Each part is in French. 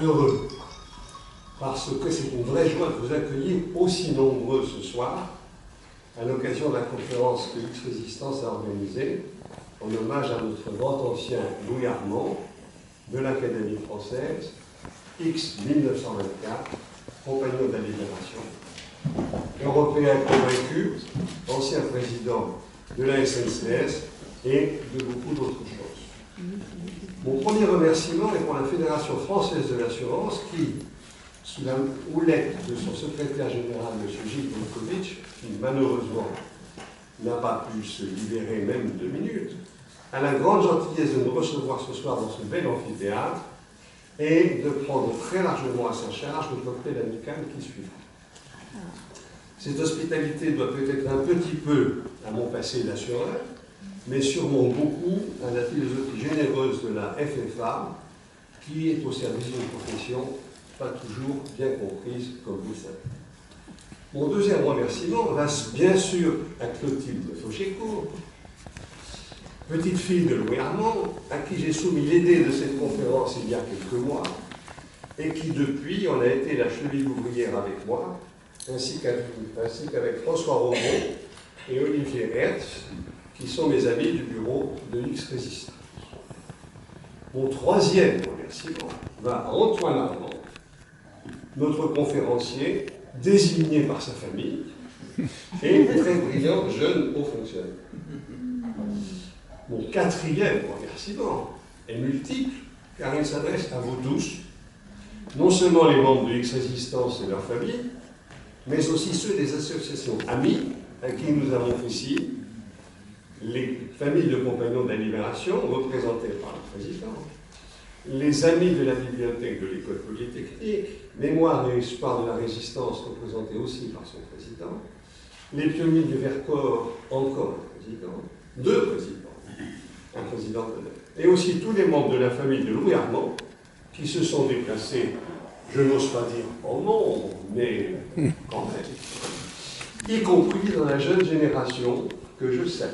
heureux, parce que c'est une vraie joie de vous accueillir aussi nombreux ce soir, à l'occasion de la conférence que X-Résistance a organisée, en hommage à notre grand ancien Louis Armand, de l'Académie française, X 1924, compagnon de la Libération, européen convaincu, ancien président de la SNCS et de beaucoup d'autres choses. Mon premier remerciement est pour la Fédération française de l'assurance qui, sous la houlette de son secrétaire général, M. Gilles Bonkovitch, qui malheureusement n'a pas pu se libérer même 2 minutes, a la grande gentillesse de nous recevoir ce soir dans ce bel amphithéâtre et de prendre très largement à sa charge le cocktail amical qui suivra. Cette hospitalité doit peut-être un petit peu à mon passé d'assureur, mais sûrement beaucoup à la philosophie généreuse de la FFA, qui est au service d'une profession pas toujours bien comprise, comme vous le savez. Mon deuxième remerciement va bien sûr à Clotilde Fauchécourt, petite fille de Louis Armand, à qui j'ai soumis l'idée de cette conférence il y a quelques mois, et qui depuis en a été la cheville ouvrière avec moi, ainsi qu'avec François Romain et Olivier Hertz, qui sont mes amis du bureau de X-Résistance. Mon troisième remerciement va à Antoine Armand, notre conférencier, désigné par sa famille, et très brillant jeune haut fonctionnaire. Mon quatrième remerciement est multiple, car il s'adresse à vous tous, non seulement les membres de X-Résistance et leurs familles, mais aussi ceux des associations amies à qui nous avons fait signe, les familles de compagnons de la Libération, représentées par le président, les amis de la bibliothèque de l'École polytechnique, Mémoire et Espoir de la Résistance, représentés aussi par son président, les pionniers du Vercors, encore un président, 2 présidents, un président d'honneur, et aussi tous les membres de la famille de Louis Armand, qui se sont déplacés, je n'ose pas dire en nombre, mais quand même, y compris dans la jeune génération que je salue.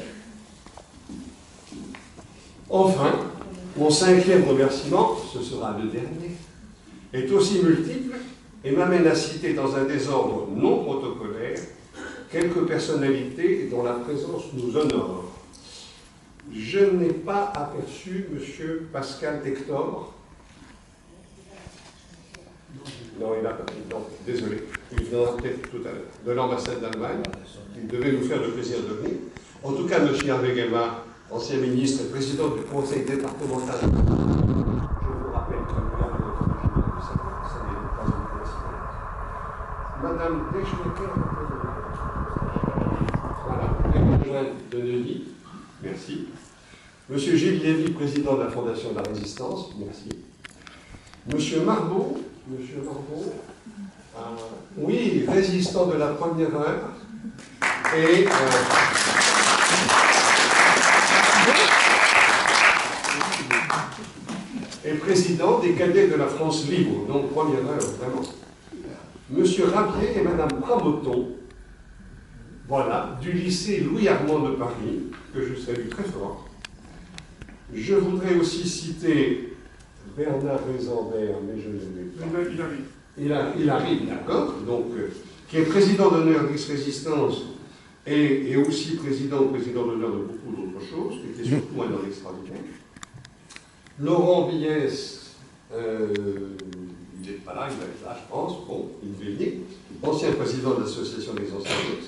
Enfin, mon 5e remerciement, ce sera le dernier, est aussi multiple et m'amène à citer dans un désordre non protocolaire quelques personnalités dont la présence nous honore. Je n'ai pas aperçu M. Pascal Hector. Non, il n'a pas. Non, désolé. Il viendra peut-être tout à l'heure. De l'ambassade d'Allemagne. Il devait nous faire le plaisir de venir. En tout cas, M. Hervé Guémard, ancien ministre et président du conseil départemental. Je vous rappelle que nous avons notre opinion de ça n'est pas une coïncidence. Madame Deschnecker, voilà, de Neuilly, merci. Monsieur Gilles Lévy, président de la Fondation de la Résistance, merci. Monsieur Marbeau, oui, résistant de la première heure, et président des cadets de la France libre, donc première heure, vraiment. Monsieur Rabier et Madame Pramoton, voilà, du lycée Louis Armand de Paris, que je salue très fort. Je voudrais aussi citer Bernard Rézambert, mais je ne l'ai pas. Il arrive, d'accord, donc, qui est président d'honneur d'X-Résistance et aussi président d'honneur de beaucoup d'autres choses, qui était surtout un homme extraordinaire. Laurent Biès, il n'est pas là, il va être là, je pense, bon, il devait venir, ancien président de l'association des enseignants,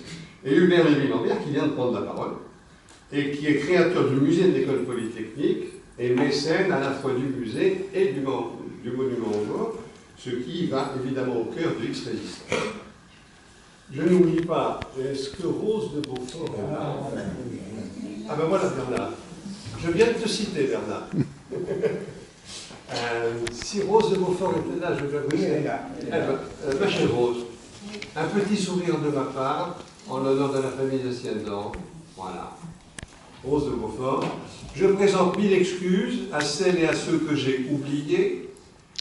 et Hubert Lévy-Lambert, qui vient de prendre la parole, et qui est créateur du musée de l'École polytechnique, et mécène à la fois du musée et du monument aux morts, ce qui va évidemment au cœur de X-Résistance. Je n'oublie pas, est-ce que Rose de Beaufort est là? Ah ben voilà Bernard. Je viens de te citer Bernard. Si Rose de Beaufort était là, je vais vous ma chère Rose, un petit sourire de ma part en l'honneur de la famille de Siendan. Voilà. Rose de Beaufort. Je présente 1000 excuses à celles et à ceux que j'ai oubliés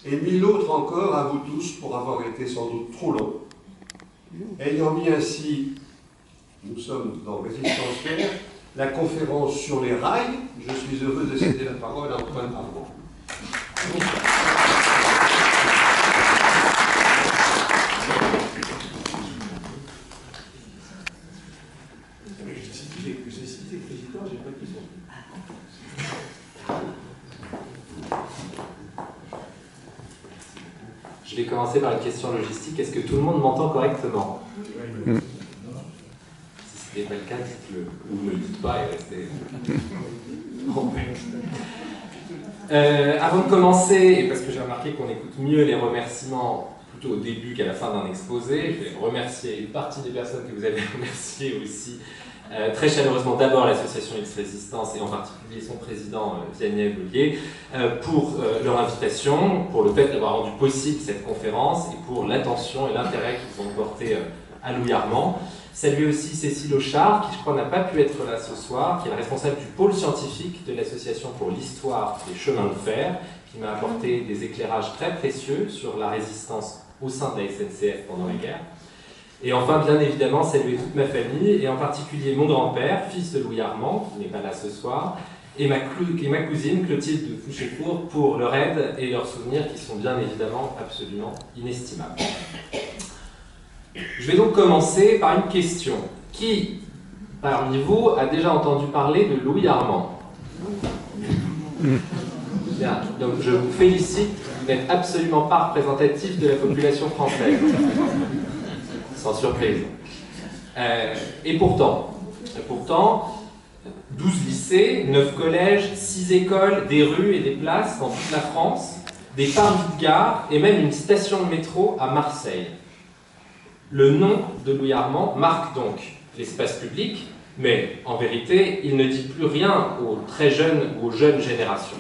et 1000 autres encore à vous tous pour avoir été sans doute trop long. Ayant mis ainsi, nous sommes dans Résistance Faire, la conférence sur les rails, je suis heureux de céder la parole à Antoine Armand. Je vais commencer par une question logistique. Est-ce que tout le monde m'entend correctement? Si ce n'est pas le cas, dites-le. Ou ne le dites pas et restez... Avant de commencer, et parce que j'ai remarqué qu'on écoute mieux les remerciements plutôt au début qu'à la fin d'un exposé, je vais remercier une partie des personnes que vous avez remerciées aussi, très chaleureusement d'abord l'association X-Résistance et en particulier son président Vianney Bollier pour leur invitation, pour le fait d'avoir rendu possible cette conférence et pour l'attention et l'intérêt qu'ils ont porté à Louis Armand. Saluer aussi Cécile Auchard, qui je crois n'a pas pu être là ce soir, qui est la responsable du pôle scientifique de l'Association pour l'histoire des chemins de fer, qui m'a apporté des éclairages très précieux sur la résistance au sein de la SNCF pendant la guerre. Et enfin, bien évidemment, saluer toute ma famille, et en particulier mon grand-père, fils de Louis Armand, qui n'est pas là ce soir, et ma cousine, Clotilde de Fouchécourt, pour leur aide et leurs souvenirs qui sont bien évidemment absolument inestimables. Je vais donc commencer par une question. Qui, parmi vous, a déjà entendu parler de Louis Armand? Bien, donc je vous félicite, vous n'êtes absolument pas représentatif de la population française. Sans surprise. Et pourtant, 12 lycées, 9 collèges, 6 écoles, des rues et des places dans toute la France, des parvis de gare et même une station de métro à Marseille. Le nom de Louis Armand marque donc l'espace public, mais en vérité, il ne dit plus rien aux très jeunes ou aux jeunes générations.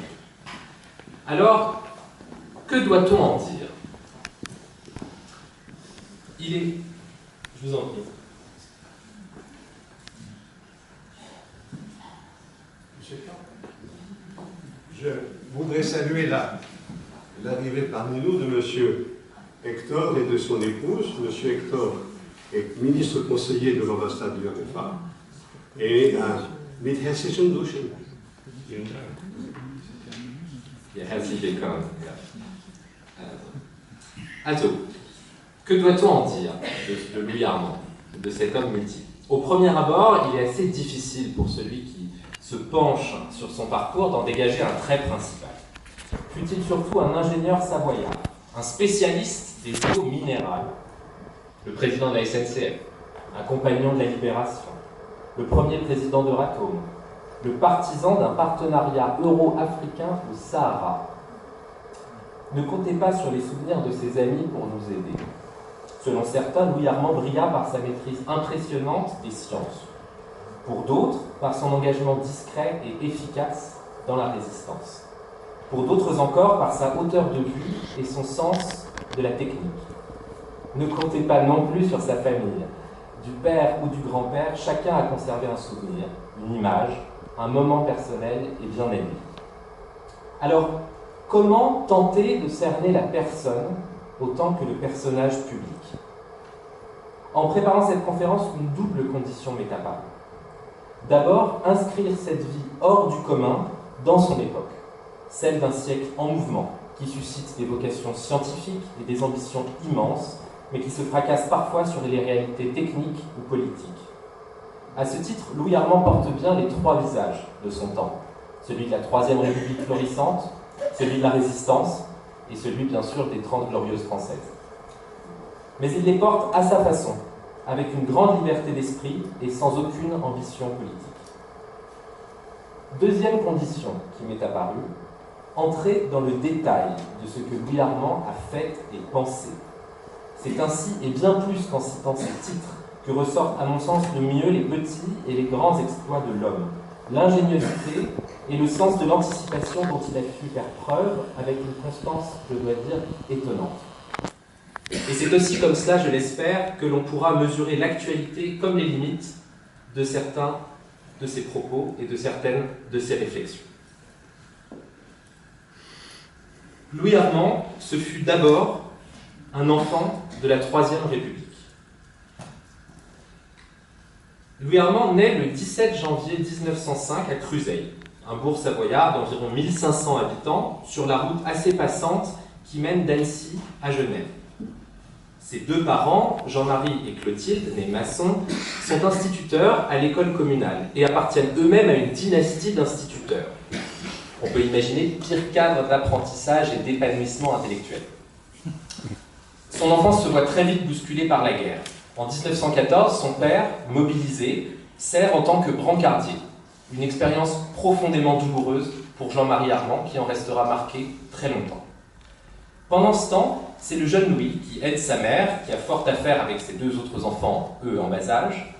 Alors, que doit-on en dire? Il est... Je vous en prie. Je voudrais saluer l'arrivée parmi nous de M. Hector et de son épouse. M. Hector est ministre conseiller de l'ambassade du RFA et mit herzlichen Glückwunsch. Herzlich willkommen. Also, que doit-on en dire de Louis Armand, de cet homme multiple? Au premier abord, il est assez difficile pour celui qui se penche sur son parcours d'en dégager un trait principal. Fut-il surtout un ingénieur savoyard, un spécialiste des eaux minérales, le président de la SNCF, un compagnon de la Libération, le premier président d'Euratom, le partisan d'un partenariat euro-africain au Sahara. Ne comptez pas sur les souvenirs de ses amis pour nous aider. Selon certains, Louis Armand brilla par sa maîtrise impressionnante des sciences. Pour d'autres, par son engagement discret et efficace dans la résistance. Pour d'autres encore, par sa hauteur de vue et son sens de la technique. Ne comptez pas non plus sur sa famille. Du père ou du grand-père, chacun a conservé un souvenir, une image, un moment personnel et bien aimé. Alors, comment tenter de cerner la personne autant que le personnage public? En préparant cette conférence, une double condition m'est apparue. D'abord, inscrire cette vie hors du commun dans son époque, celle d'un siècle en mouvement, qui suscite des vocations scientifiques et des ambitions immenses, mais qui se fracasse parfois sur les réalités techniques ou politiques. À ce titre, Louis Armand porte bien les trois visages de son temps, celui de la Troisième République florissante, celui de la Résistance et celui, bien sûr, des 30 Glorieuses françaises. Mais il les porte à sa façon, avec une grande liberté d'esprit et sans aucune ambition politique. Deuxième condition qui m'est apparue, entrer dans le détail de ce que Louis Armand a fait et pensé. C'est ainsi, et bien plus qu'en citant ses titres, que ressortent à mon sens le mieux les petits et les grands exploits de l'homme, l'ingéniosité et le sens de l'anticipation dont il a su faire preuve avec une constance, je dois dire, étonnante. Et c'est aussi comme cela, je l'espère, que l'on pourra mesurer l'actualité comme les limites de certains de ses propos et de certaines de ses réflexions. Louis Armand, ce fut d'abord un enfant de la Troisième République. Louis Armand naît le 17 janvier 1905 à Cruseilles, un bourg savoyard d'environ 1500 habitants, sur la route assez passante qui mène d'Annecy à Genève. Ses deux parents, Jean-Marie et Clotilde, nés maçons, sont instituteurs à l'école communale et appartiennent eux-mêmes à une dynastie d'instituteurs. On peut imaginer pire cadre d'apprentissage et d'épanouissement intellectuel. Son enfance se voit très vite bousculée par la guerre. En 1914, son père, mobilisé, sert en tant que brancardier. Une expérience profondément douloureuse pour Jean-Marie Armand, qui en restera marqué très longtemps. Pendant ce temps, c'est le jeune Louis qui aide sa mère, qui a fort à faire avec ses deux autres enfants, eux en bas âge.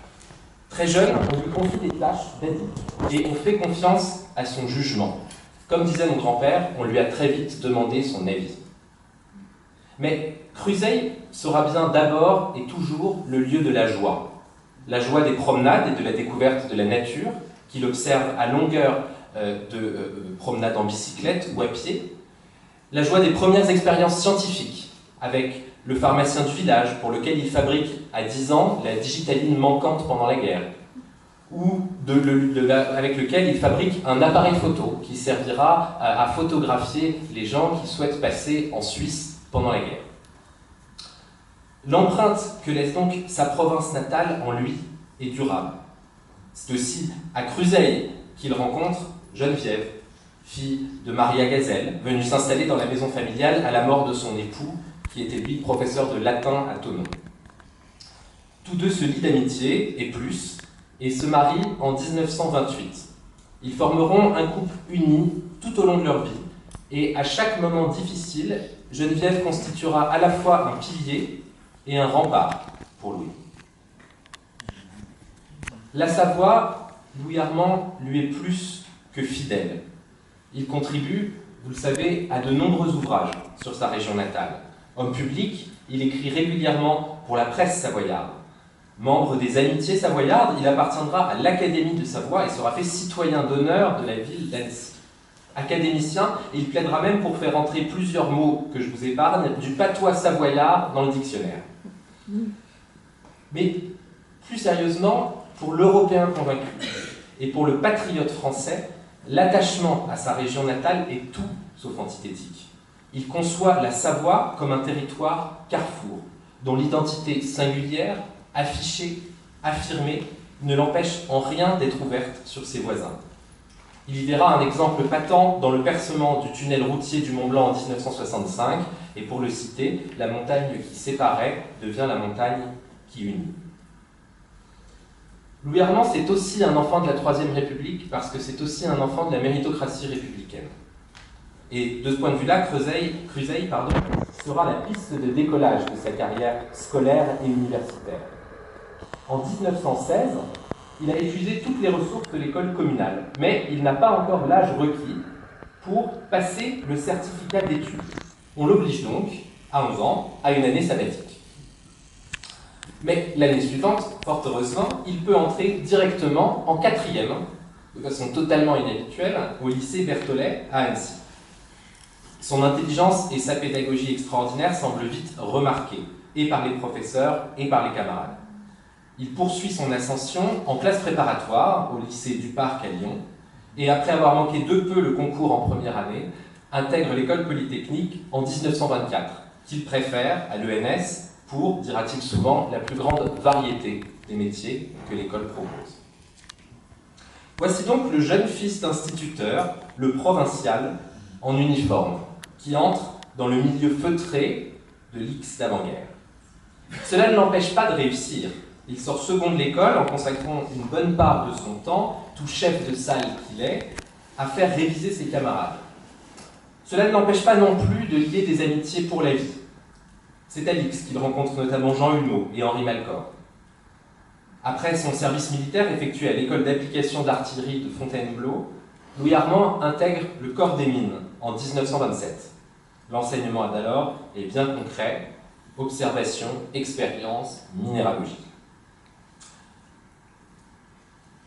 Très jeune, on lui confie des tâches d'aide et on fait confiance à son jugement. Comme disait mon grand-père, on lui a très vite demandé son avis. Mais Cruseille sera bien d'abord et toujours le lieu de la joie. La joie des promenades et de la découverte de la nature, qu'il observe à longueur de promenades en bicyclette ou à pied. La joie des premières expériences scientifiques, avec le pharmacien du village, pour lequel il fabrique à 10 ans la digitaline manquante pendant la guerre, ou avec lequel il fabrique un appareil photo qui servira à photographier les gens qui souhaitent passer en Suisse pendant la guerre. L'empreinte que laisse donc sa province natale en lui est durable. C'est aussi à Cruseille qu'il rencontre Geneviève, fille de Maria Gazelle, venue s'installer dans la maison familiale à la mort de son époux, qui était lui professeur de latin à Thonon. Tous deux se lient d'amitié, et plus, et se marient en 1928. Ils formeront un couple uni tout au long de leur vie, et à chaque moment difficile, Geneviève constituera à la fois un pilier et un rempart pour Louis. La Savoie, Louis Armand lui est plus que fidèle. Il contribue, vous le savez, à de nombreux ouvrages sur sa région natale. Homme public, il écrit régulièrement pour la presse savoyarde. Membre des Amitiés savoyardes, il appartiendra à l'Académie de Savoie et sera fait citoyen d'honneur de la ville d'Annecy. Académicien, il plaidera même pour faire entrer plusieurs mots que je vous épargne du patois savoyard dans le dictionnaire. Mais plus sérieusement, pour l'Européen convaincu et pour le patriote français, l'attachement à sa région natale est tout sauf antithétique. Il conçoit la Savoie comme un territoire carrefour, dont l'identité singulière, affichée, affirmée, ne l'empêche en rien d'être ouverte sur ses voisins. Il y verra un exemple patent dans le percement du tunnel routier du Mont-Blanc en 1965, et pour le citer, la montagne qui séparait devient la montagne qui unit. Louis Armand, c'est aussi un enfant de la Troisième République, parce que c'est aussi un enfant de la méritocratie républicaine. Et de ce point de vue-là, Cruseille sera la piste de décollage de sa carrière scolaire et universitaire. En 1916, il a épuisé toutes les ressources de l'école communale, mais il n'a pas encore l'âge requis pour passer le certificat d'études. On l'oblige donc, à 11 ans, à une année sabbatique. Mais l'année suivante, fort heureusement, il peut entrer directement en 4e, de façon totalement inhabituelle, au lycée Berthollet à Annecy. Son intelligence et sa pédagogie extraordinaire semblent vite remarquées, et par les professeurs et par les camarades. Il poursuit son ascension en classe préparatoire au lycée du Parc à Lyon, et après avoir manqué de peu le concours en première année, intègre l'école polytechnique en 1924, qu'il préfère à l'ENS pour, dira-t-il souvent, la plus grande variété des métiers que l'école propose. Voici donc le jeune fils d'instituteur, le provincial, en uniforme, qui entre dans le milieu feutré de l'X d'avant-guerre. Cela ne l'empêche pas de réussir. Il sort second de l'école en consacrant une bonne part de son temps, tout chef de salle qu'il est, à faire réviser ses camarades. Cela ne l'empêche pas non plus de lier des amitiés pour la vie. C'est à l'X qu'il rencontre notamment Jean Hulmeau et Henri Malcor. Après son service militaire effectué à l'école d'application d'artillerie de Fontainebleau, Louis Armand intègre le corps des mines en 1927. L'enseignement d'alors est bien concret, observation, expérience, minéralogie.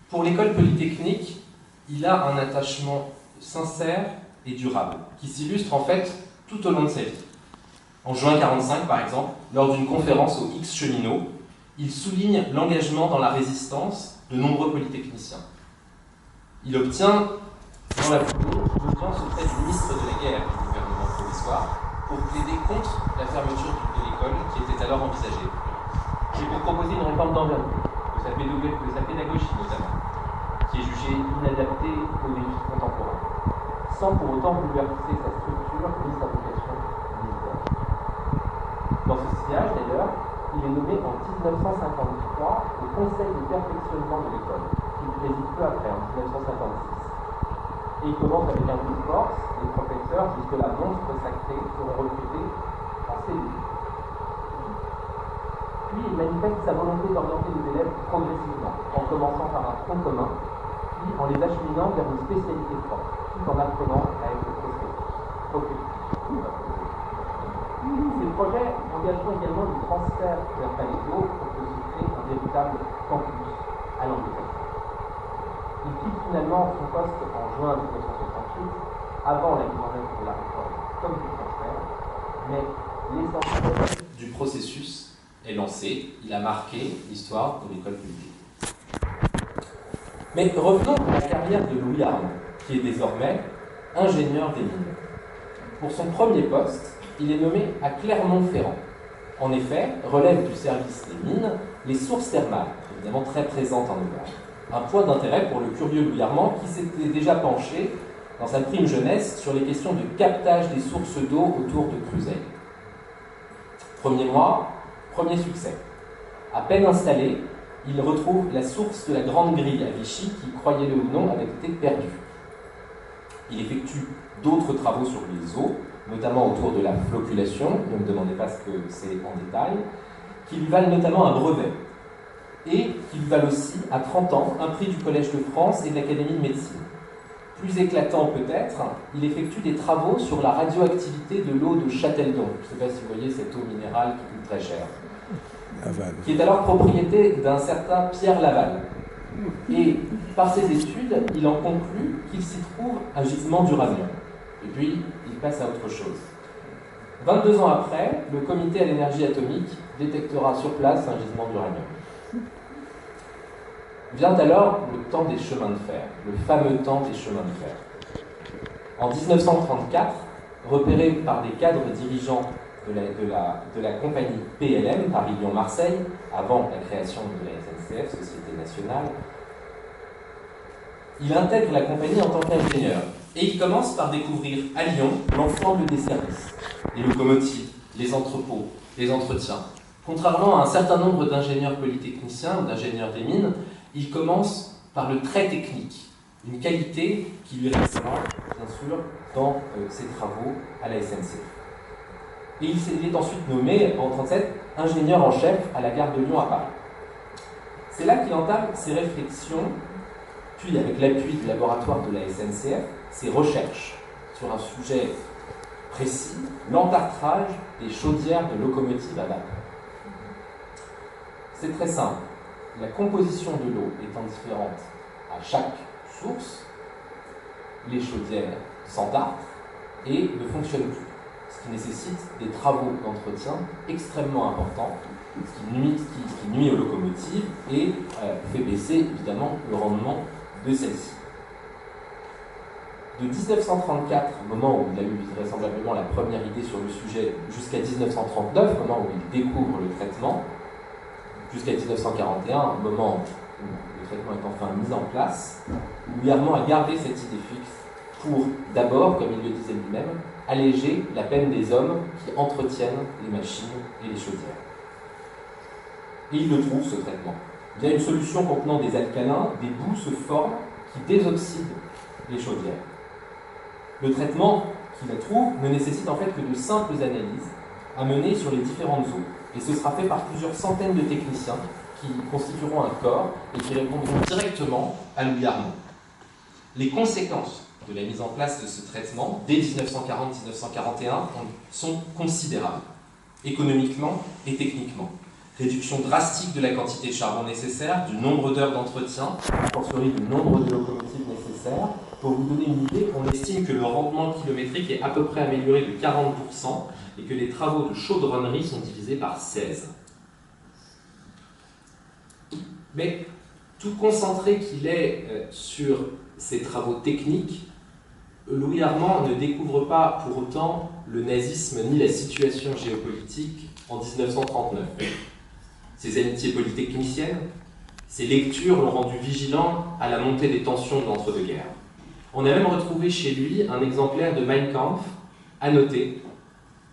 Pour l'école polytechnique, il a un attachement sincère et durable, qui s'illustre en fait tout au long de sa vie. En juin 1945, par exemple, lors d'une conférence au X Cheminot, il souligne l'engagement dans la résistance de nombreux polytechniciens. Il obtient, dans la foulée, l'audience auprès du ministre de la Guerre du gouvernement provisoire pour plaider contre la fermeture de l'école qui était alors envisagée, et pour proposer une réforme d'envergure de sa pédagogie notamment, qui est jugée inadaptée aux défis contemporains, sans pour autant bouleverser sa structure ni sa vocation militaire. Dans ce il est nommé en 1953 au Conseil de perfectionnement de l'école, qu'il préside peu après, en 1956. Et il commence avec un coup de force, les professeurs, jusque-là monstres sacrés, seront recrutés en cellule. Puis il manifeste sa volonté d'orienter les élèves progressivement, en commençant par un tronc commun, puis en les acheminant vers une spécialité propre, tout en apprenant à être prospectifs. Ces projets engageront également le transfert vers Paléo pour que se crée un véritable campus à l'Angleterre. Il quitte finalement son poste en juin 1968, avant la mise en œuvre de la réforme comme du transfert, mais l'essentiel du processus est lancé, il a marqué l'histoire de l'école publique. Mais revenons à la carrière de Louis Armand, qui est désormais ingénieur des mines. Pour son premier poste, il est nommé à Clermont-Ferrand. En effet, relèvent du service des mines les sources thermales, évidemment très présentes en Auvergne. Un point d'intérêt pour le curieux Louis Armand qui s'était déjà penché dans sa prime jeunesse sur les questions de captage des sources d'eau autour de Cruseilles. Premier mois, premier succès. À peine installé, il retrouve la source de la Grande Grille à Vichy qui, croyez-le ou non, avait été perdue. Il effectue d'autres travaux sur les eaux, notamment autour de la floculation, ne me demandez pas ce que c'est en détail, qui lui valent notamment un brevet, et qui lui valent aussi, à 30 ans, un prix du Collège de France et de l'Académie de médecine. Plus éclatant peut-être, il effectue des travaux sur la radioactivité de l'eau de Châteldon. Je ne sais pas si vous voyez cette eau minérale qui coûte très cher. Laval. Qui est alors propriété d'un certain Pierre Laval. Et par ses études, il en conclut qu'il s'y trouve un gisement d'uranium. Et puis, il passe à autre chose. 22 ans après, le comité à l'énergie atomique détectera sur place un gisement d'uranium. Vient alors le temps des chemins de fer, le fameux temps des chemins de fer. En 1934, repéré par des cadres dirigeants de la compagnie PLM, Paris-Lyon-Marseille, avant la création de la SNCF, Société Nationale, il intègre la compagnie en tant qu'ingénieur. Et il commence par découvrir à Lyon l'ensemble des services, les locomotives, les entrepôts, les entretiens. Contrairement à un certain nombre d'ingénieurs polytechniciens ou d'ingénieurs des mines, il commence par le très technique, une qualité qui lui restera, bien sûr, dans ses travaux à la SNCF. Et il est ensuite nommé, en 1937, ingénieur en chef à la gare de Lyon à Paris. C'est là qu'il entame ses réflexions, puis avec l'appui du laboratoire de la SNCF, ses recherches sur un sujet précis, l'entartrage des chaudières de locomotives à vapeur. C'est très simple. La composition de l'eau étant différente à chaque source, les chaudières s'entartrent et ne fonctionnent plus, ce qui nécessite des travaux d'entretien extrêmement importants, ce qui nuit aux locomotives et fait baisser évidemment le rendement de celles-ci. De 1934, moment où il a eu vraisemblablement la première idée sur le sujet, jusqu'à 1939, moment où il découvre le traitement, jusqu'à 1941, moment où le traitement est enfin mis en place, Louis Armand a gardé cette idée fixe pour d'abord, comme il le disait lui-même, alléger la peine des hommes qui entretiennent les machines et les chaudières. Et il le trouve, ce traitement. Via une solution contenant des alcalins, des boues se forment qui désoxydent les chaudières. Le traitement qu'il trouve ne nécessite en fait que de simples analyses à mener sur les différentes eaux. Et ce sera fait par plusieurs centaines de techniciens qui constitueront un corps et qui répondront directement à Louis Armand. Les conséquences de la mise en place de ce traitement, dès 1940-1941, sont considérables, économiquement et techniquement. Réduction drastique de la quantité de charbon nécessaire, du nombre d'heures d'entretien, a fortiori du nombre de locomotives nécessaires. Pour vous donner une idée, on estime que le rendement kilométrique est à peu près amélioré de 40% et que les travaux de chaudronnerie sont divisés par 16. Mais tout concentré qu'il est sur ces travaux techniques, Louis Armand ne découvre pas pour autant le nazisme ni la situation géopolitique en 1939. Ses amitiés polytechniciennes, ses lectures l'ont rendu vigilant à la montée des tensions de l'entre-deux-guerres. On a même retrouvé chez lui un exemplaire de Mein Kampf, annoté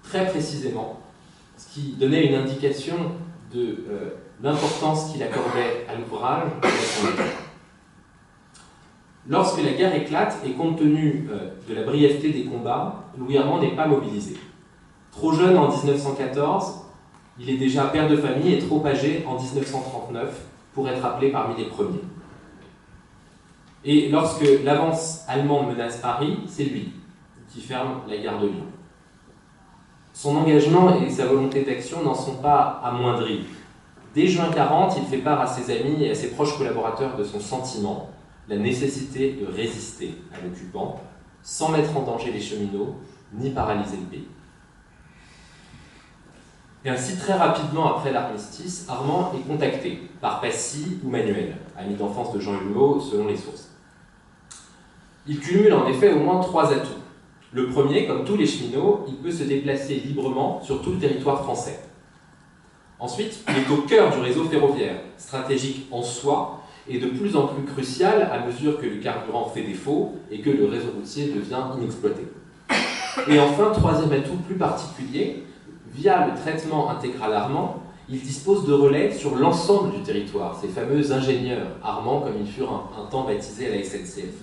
très précisément, ce qui donnait une indication de l'importance qu'il accordait à l'ouvrage et à son auteur. Lorsque la guerre éclate, et compte tenu de la brièveté des combats, Louis Armand n'est pas mobilisé. Trop jeune en 1914, il est déjà père de famille et trop âgé en 1939 pour être appelé parmi les premiers. Et lorsque l'avance allemande menace Paris, c'est lui qui ferme la gare de Lyon. Son engagement et sa volonté d'action n'en sont pas amoindris. Dès juin 40, il fait part à ses amis et à ses proches collaborateurs de son sentiment, la nécessité de résister à l'occupant, sans mettre en danger les cheminots, ni paralyser le pays. Et ainsi, très rapidement après l'armistice, Armand est contacté par Passy ou Manuel, ami d'enfance de Jean Hulot, selon les sources. Il cumule en effet au moins 3 atouts. Le premier, comme tous les cheminots, il peut se déplacer librement sur tout le territoire français. Ensuite, il est au cœur du réseau ferroviaire, stratégique en soi, et de plus en plus crucial à mesure que le carburant fait défaut et que le réseau routier devient inexploité. Et enfin, troisième atout plus particulier, via le traitement intégral Armand, il dispose de relais sur l'ensemble du territoire, ces fameux ingénieurs Armand, comme ils furent un temps baptisés à la SNCF.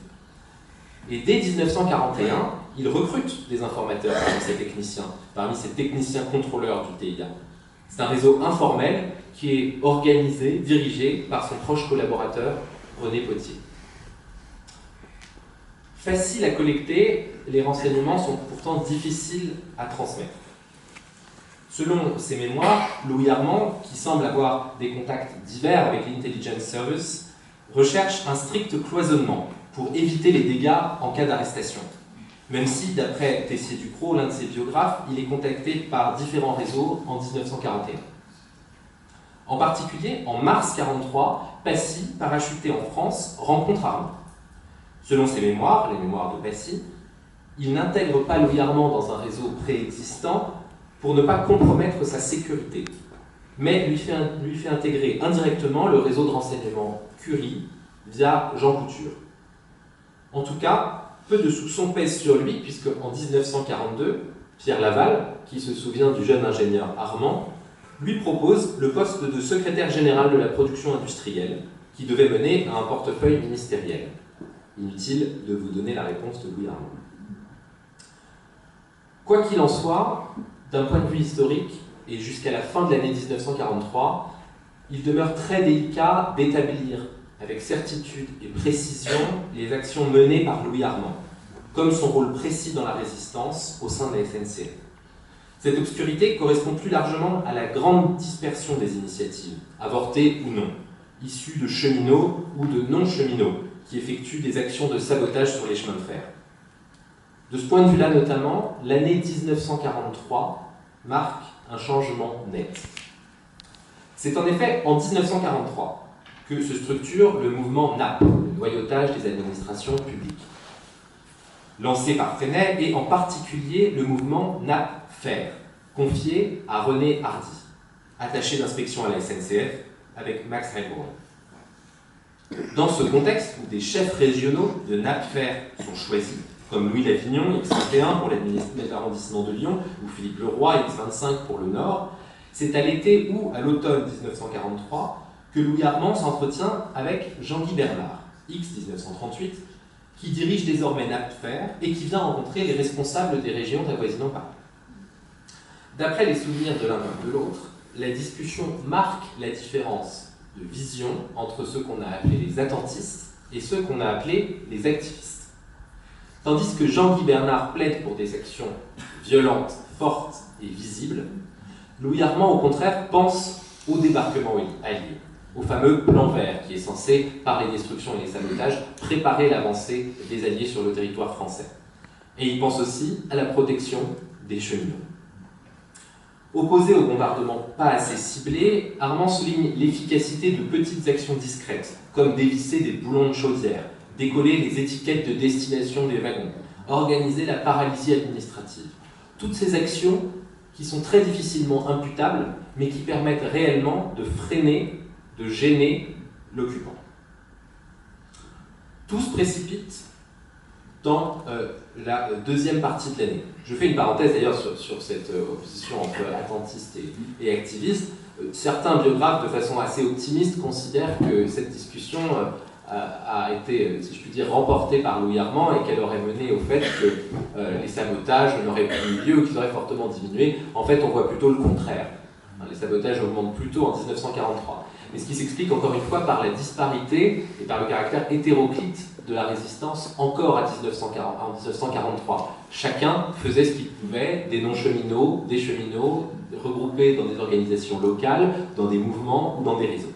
Et dès 1941, il recrute des informateurs parmi ces techniciens contrôleurs du TIA. C'est un réseau informel qui est organisé, dirigé par son proche collaborateur René Potier. Facile à collecter, les renseignements sont pourtant difficiles à transmettre. Selon ses mémoires, Louis Armand, qui semble avoir des contacts divers avec l'Intelligence Service, recherche un strict cloisonnement pour éviter les dégâts en cas d'arrestation. Même si, d'après Tessier-Ducrot, l'un de ses biographes, il est contacté par différents réseaux en 1941. En particulier, en mars 1943, Passy, parachuté en France, rencontre Armand. Selon ses mémoires, les mémoires de Passy, il n'intègre pas Louis Armand dans un réseau préexistant pour ne pas compromettre sa sécurité, mais lui fait intégrer indirectement le réseau de renseignement Curie via Jean Couture. En tout cas, peu de soupçons pèsent sur lui, puisque en 1942, Pierre Laval, qui se souvient du jeune ingénieur Armand, lui propose le poste de secrétaire général de la production industrielle, qui devait mener à un portefeuille ministériel. Inutile de vous donner la réponse de Louis Armand. Quoi qu'il en soit, d'un point de vue historique, et jusqu'à la fin de l'année 1943, il demeure très délicat d'établir avec certitude et précision les actions menées par Louis Armand, comme son rôle précis dans la résistance au sein de la SNCF. Cette obscurité correspond plus largement à la grande dispersion des initiatives, avortées ou non, issues de cheminots ou de non-cheminots, qui effectuent des actions de sabotage sur les chemins de fer. De ce point de vue-là notamment, l'année 1943 marque un changement net. C'est en effet en 1943 que se structure le mouvement NAP, le noyautage des administrations publiques, lancé par Fresnel, et en particulier le mouvement NAP-FER, confié à René Hardy, attaché d'inspection à la SNCF avec Max Heilbronn. Dans ce contexte où des chefs régionaux de NAP-FER sont choisis, comme Louis Lavignon, X21 pour l'arrondissement de Lyon, ou Philippe Leroy, X25 pour le Nord, c'est à l'été ou à l'automne 1943 que Louis Armand s'entretient avec Jean-Guy Bernard, X1938, qui dirige désormais NAP-FER et qui vient rencontrer les responsables des régions avoisinant Paris. D'après les souvenirs de l'un comme de l'autre, la discussion marque la différence de vision entre ceux qu'on a appelés les attentistes et ceux qu'on a appelés les activistes. Tandis que Jean-Guy Bernard plaide pour des actions violentes, fortes et visibles, Louis Armand, au contraire, pense au débarquement allié, au fameux plan vert qui est censé, par les destructions et les sabotages, préparer l'avancée des Alliés sur le territoire français. Et il pense aussi à la protection des cheminots. Opposé au bombardement pas assez ciblé, Armand souligne l'efficacité de petites actions discrètes, comme dévisser des boulons de chaudière, décoller les étiquettes de destination des wagons, organiser la paralysie administrative. Toutes ces actions qui sont très difficilement imputables, mais qui permettent réellement de freiner, de gêner l'occupant. Tout se précipite dans la deuxième partie de l'année. Je fais une parenthèse d'ailleurs sur cette opposition entre attentiste et activiste. Certains biographes, de façon assez optimiste, considèrent que cette discussion a été, si je puis dire, remportée par Louis Armand et qu'elle aurait mené au fait que les sabotages n'auraient plus eu lieu ou qu'ils auraient fortement diminué. En fait, on voit plutôt le contraire. Les sabotages augmentent plutôt en 1943. Mais ce qui s'explique encore une fois par la disparité et par le caractère hétéroclite de la résistance encore en 1943. Chacun faisait ce qu'il pouvait, des non-cheminots, des cheminots, regroupés dans des organisations locales, dans des mouvements ou dans des réseaux.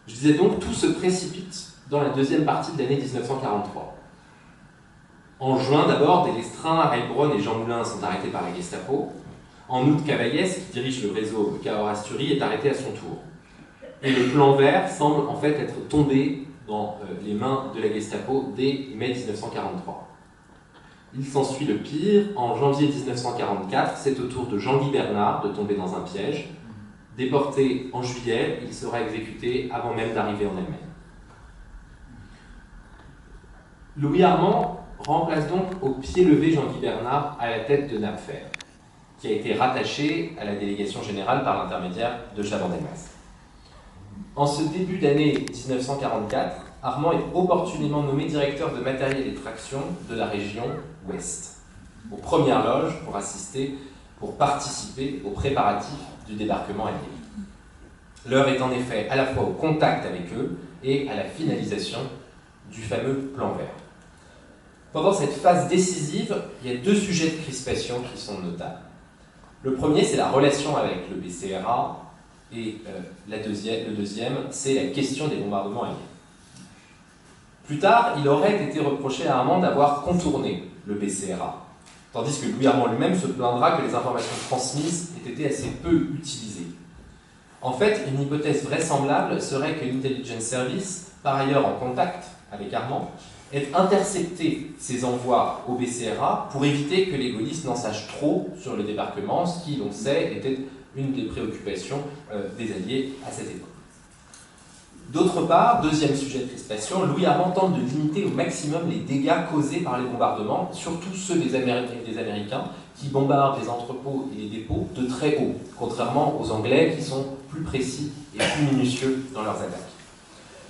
Je disais donc, tout se précipite dans la deuxième partie de l'année 1943. En juin d'abord, Delestraint, Heilbronn et Jean Moulin sont arrêtés par la Gestapo. En août, Cavaillès, qui dirige le réseau Cahors-Asturies, est arrêté à son tour. Et le plan vert semble en fait être tombé dans les mains de la Gestapo dès mai 1943. Il s'ensuit le pire. En janvier 1944, c'est au tour de Jean-Guy Bernard de tomber dans un piège. Déporté en juillet, il sera exécuté avant même d'arriver en Allemagne. Louis Armand remplace donc au pied levé Jean-Guy Bernard à la tête de Napfer, qui a été rattaché à la délégation générale par l'intermédiaire de Chaban-Delmas. En ce début d'année 1944, Armand est opportunément nommé directeur de matériel et traction de la région Ouest, aux premières loges pour participer aux préparatifs du débarquement allié. L'heure est en effet à la fois au contact avec eux et à la finalisation du fameux plan vert. Pendant cette phase décisive, il y a deux sujets de crispation qui sont notables. Le premier, c'est la relation avec le BCRA, et le deuxième, c'est la question des bombardements aériens. Plus tard, il aurait été reproché à Armand d'avoir contourné le BCRA, tandis que Louis Armand lui-même se plaindra que les informations transmises aient été assez peu utilisées. En fait, une hypothèse vraisemblable serait que l'Intelligence Service, par ailleurs en contact avec Armand, ait intercepté ses envois au BCRA pour éviter que les gaullistes n'en sachent trop sur le débarquement, ce qui, l'on sait, était une des préoccupations des Alliés à cette époque. D'autre part, deuxième sujet de crispation, Louis Armand tente de limiter au maximum les dégâts causés par les bombardements, surtout ceux des Américains qui bombardent les entrepôts et les dépôts de très haut, contrairement aux Anglais qui sont plus précis et plus minutieux dans leurs attaques.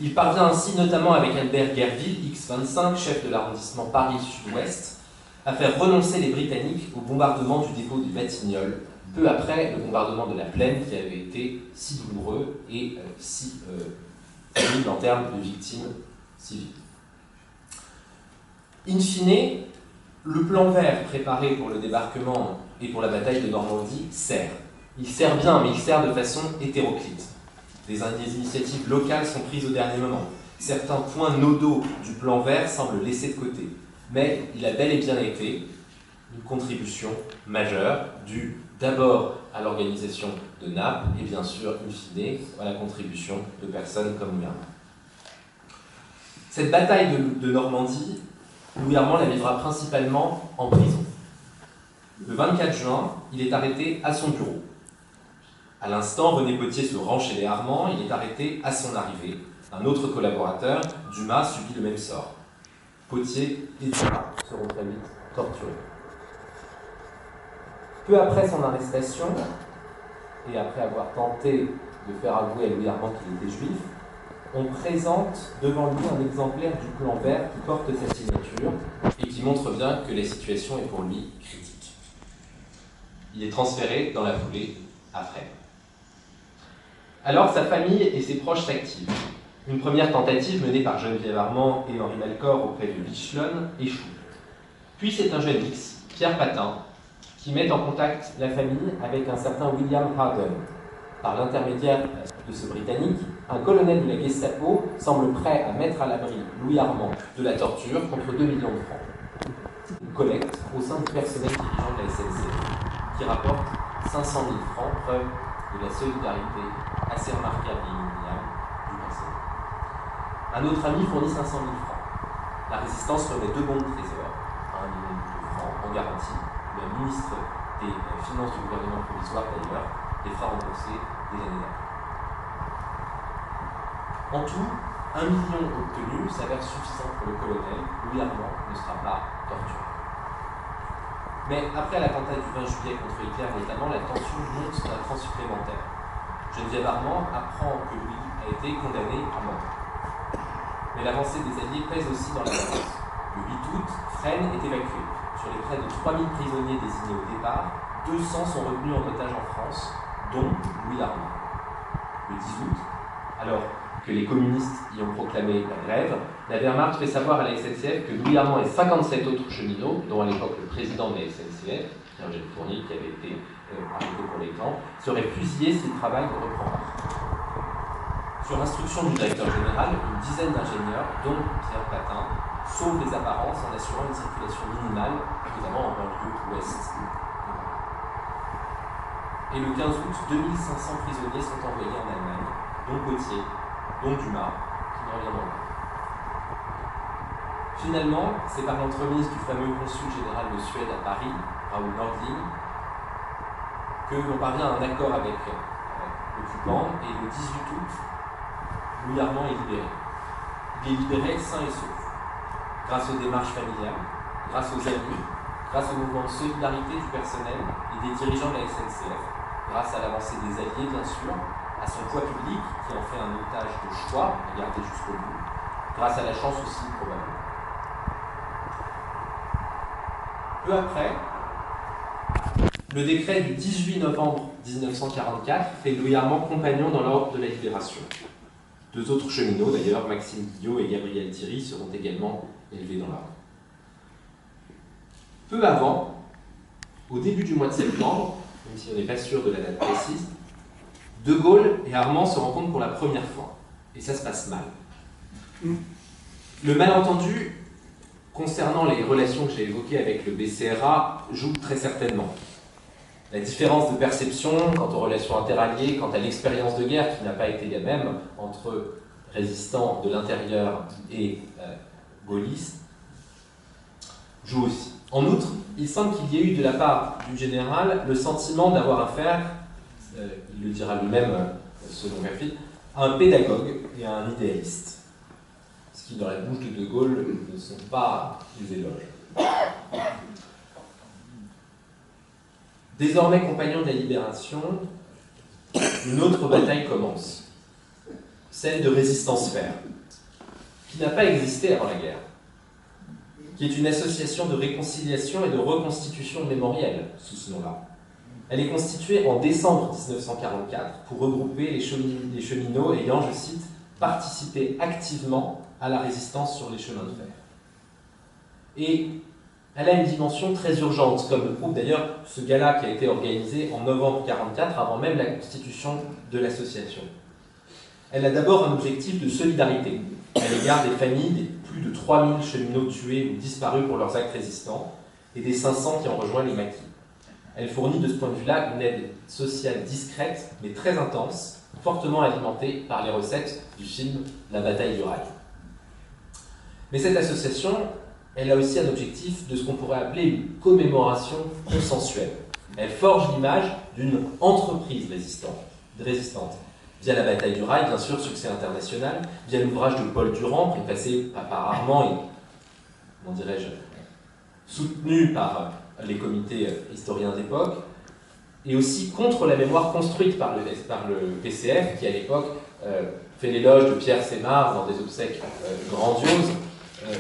Il parvient ainsi, notamment avec Albert Gerville, X-25, chef de l'arrondissement Paris-Sud-Ouest, à faire renoncer les Britanniques au bombardement du dépôt du Batignolles, peu après le bombardement de la Plaine qui avait été si douloureux et si terrible en termes de victimes civiles. In fine, le plan vert préparé pour le débarquement et pour la bataille de Normandie sert. Il sert bien, mais il sert de façon hétéroclite. Des initiatives locales sont prises au dernier moment. Certains points nodaux du plan vert semblent laissés de côté. Mais il a bel et bien été une contribution majeure due d'abord à l'organisation de Naples et bien sûr, in fine, à la contribution de personnes comme Louis Armand. Cette bataille de Normandie, Louis Armand la vivra principalement en prison. Le 24 juin, il est arrêté à son bureau. À l'instant, René Pottier se rend chez les Armand, il est arrêté à son arrivée. Un autre collaborateur, Dumas, subit le même sort. Pottier et Dumas seront très vite torturés. Peu après son arrestation, et après avoir tenté de faire avouer à Louis Armand qu'il était juif, on présente devant lui un exemplaire du plan vert qui porte sa signature et qui montre bien que la situation est pour lui critique. Il est transféré dans la foulée à Fresnes. Alors sa famille et ses proches s'activent. Une première tentative menée par Geneviève Armand et Henri Malcor auprès de Lichlon échoue. Puis c'est un jeune X, Pierre Patin, qui met en contact la famille avec un certain William Harden. Par l'intermédiaire de ce Britannique, un colonel de la Gestapo semble prêt à mettre à l'abri Louis Armand de la torture contre 2 millions de francs. Une collecte au sein du personnel dirigeant de la SNCF, qui rapporte 500 000 francs, preuve de la solidarité assez remarquable et inoubliable du personnel. Un autre ami fournit 500 000 francs. La résistance remet 2 bons de trésor, à 1 million de francs en garantie. Le ministre des Finances du gouvernement provisoire, d'ailleurs, les fera rembourser des années d'après. En tout, 1 million obtenu s'avère suffisant pour le colonel. Louis Armand ne sera pas torturé. Mais après l'attentat du 20 juillet contre Hitler notamment, la tension monte d'un cran supplémentaire. Geneviève Armand apprend que Louis a été condamné à mort. Mais l'avancée des Alliés pèse aussi dans la balance. Le 8 août, Fresnes est évacué. Sur les près de 3000 prisonniers désignés au départ, 200 sont retenus en otage en France, dont Louis Armand. Le 10 août, alors que les communistes y ont proclamé la grève, la Wehrmacht fait savoir à la SNCF que Louis Armand et 57 autres cheminots, dont à l'époque le président de la SNCF, Pierre-Eugène Fournier, qui avait été arrêté pour l'exemple, seraient fusillés si le travail ne reprend pas. Sur instruction du directeur général, une dizaine d'ingénieurs, dont Pierre Patin, sauvent les apparences en assurant une circulation minimale, notamment en banlieue ouest. Et le 15 août, 2500 prisonniers sont envoyés en Allemagne, dont Gautier, dont Dumas, qui n'en reviendront pas. Finalement, c'est par l'entremise du fameux consul général de Suède à Paris, Raoul Nordling, que l'on parvient à un accord avec l'occupant, et le 18 août, Louis Armand est libéré. Il est libéré sain et sauf, grâce aux démarches familiales, grâce aux amis, grâce au mouvement de solidarité du personnel et des dirigeants de la SNCF, grâce à l'avancée des Alliés, bien sûr, à son poids public, qui en fait un otage de choix, à garder jusqu'au bout, grâce à la chance aussi, probablement. Peu après, le décret du 18 novembre 1944 fait Louis Armand compagnon dans l'ordre de la Libération. 2 autres cheminots, d'ailleurs, Maxime Guillot et Gabriel Thierry, seront également élevés dans l'ordre. Peu avant, au début du mois de septembre, même si on n'est pas sûr de la date précise, De Gaulle et Armand se rencontrent pour la première fois. Et ça se passe mal. Le malentendu concernant les relations que j'ai évoquées avec le BCRA joue très certainement. La différence de perception quant aux relations interalliées, quant à l'expérience de guerre qui n'a pas été la même entre résistants de l'intérieur et gaullistes, joue aussi. En outre, il semble qu'il y ait eu de la part du général le sentiment d'avoir affaire, il le dira lui-même selon Murphy, à un pédagogue et à un idéaliste. Ce qui, dans la bouche de Gaulle, ne sont pas des éloges. Désormais compagnon de la Libération, une autre bataille commence, celle de Résistance Faire, qui n'a pas existé avant la guerre, qui est une association de réconciliation et de reconstitution mémorielle, sous ce nom-là. Elle est constituée en décembre 1944 pour regrouper les cheminots ayant, je cite, participé activement à la résistance sur les chemins de fer. Et elle a une dimension très urgente, comme le prouve d'ailleurs ce gala qui a été organisé en novembre 1944, avant même la constitution de l'association. Elle a d'abord un objectif de solidarité à l'égard des familles des plus de 3000 cheminots tués ou disparus pour leurs actes résistants et des 500 qui ont rejoint les maquis. Elle fournit de ce point de vue-là une aide sociale discrète mais très intense, fortement alimentée par les recettes du film La bataille du rail. Mais cette association, elle a aussi un objectif de ce qu'on pourrait appeler une commémoration consensuelle. Elle forge l'image d'une entreprise résistante, via la bataille du rail, bien sûr, succès international, via l'ouvrage de Paul Durand, préfacé par Armand et, comment dirais-je, soutenu par les comités historiens d'époque, et aussi contre la mémoire construite par le PCF, qui à l'époque fait l'éloge de Pierre Sémard dans des obsèques grandioses,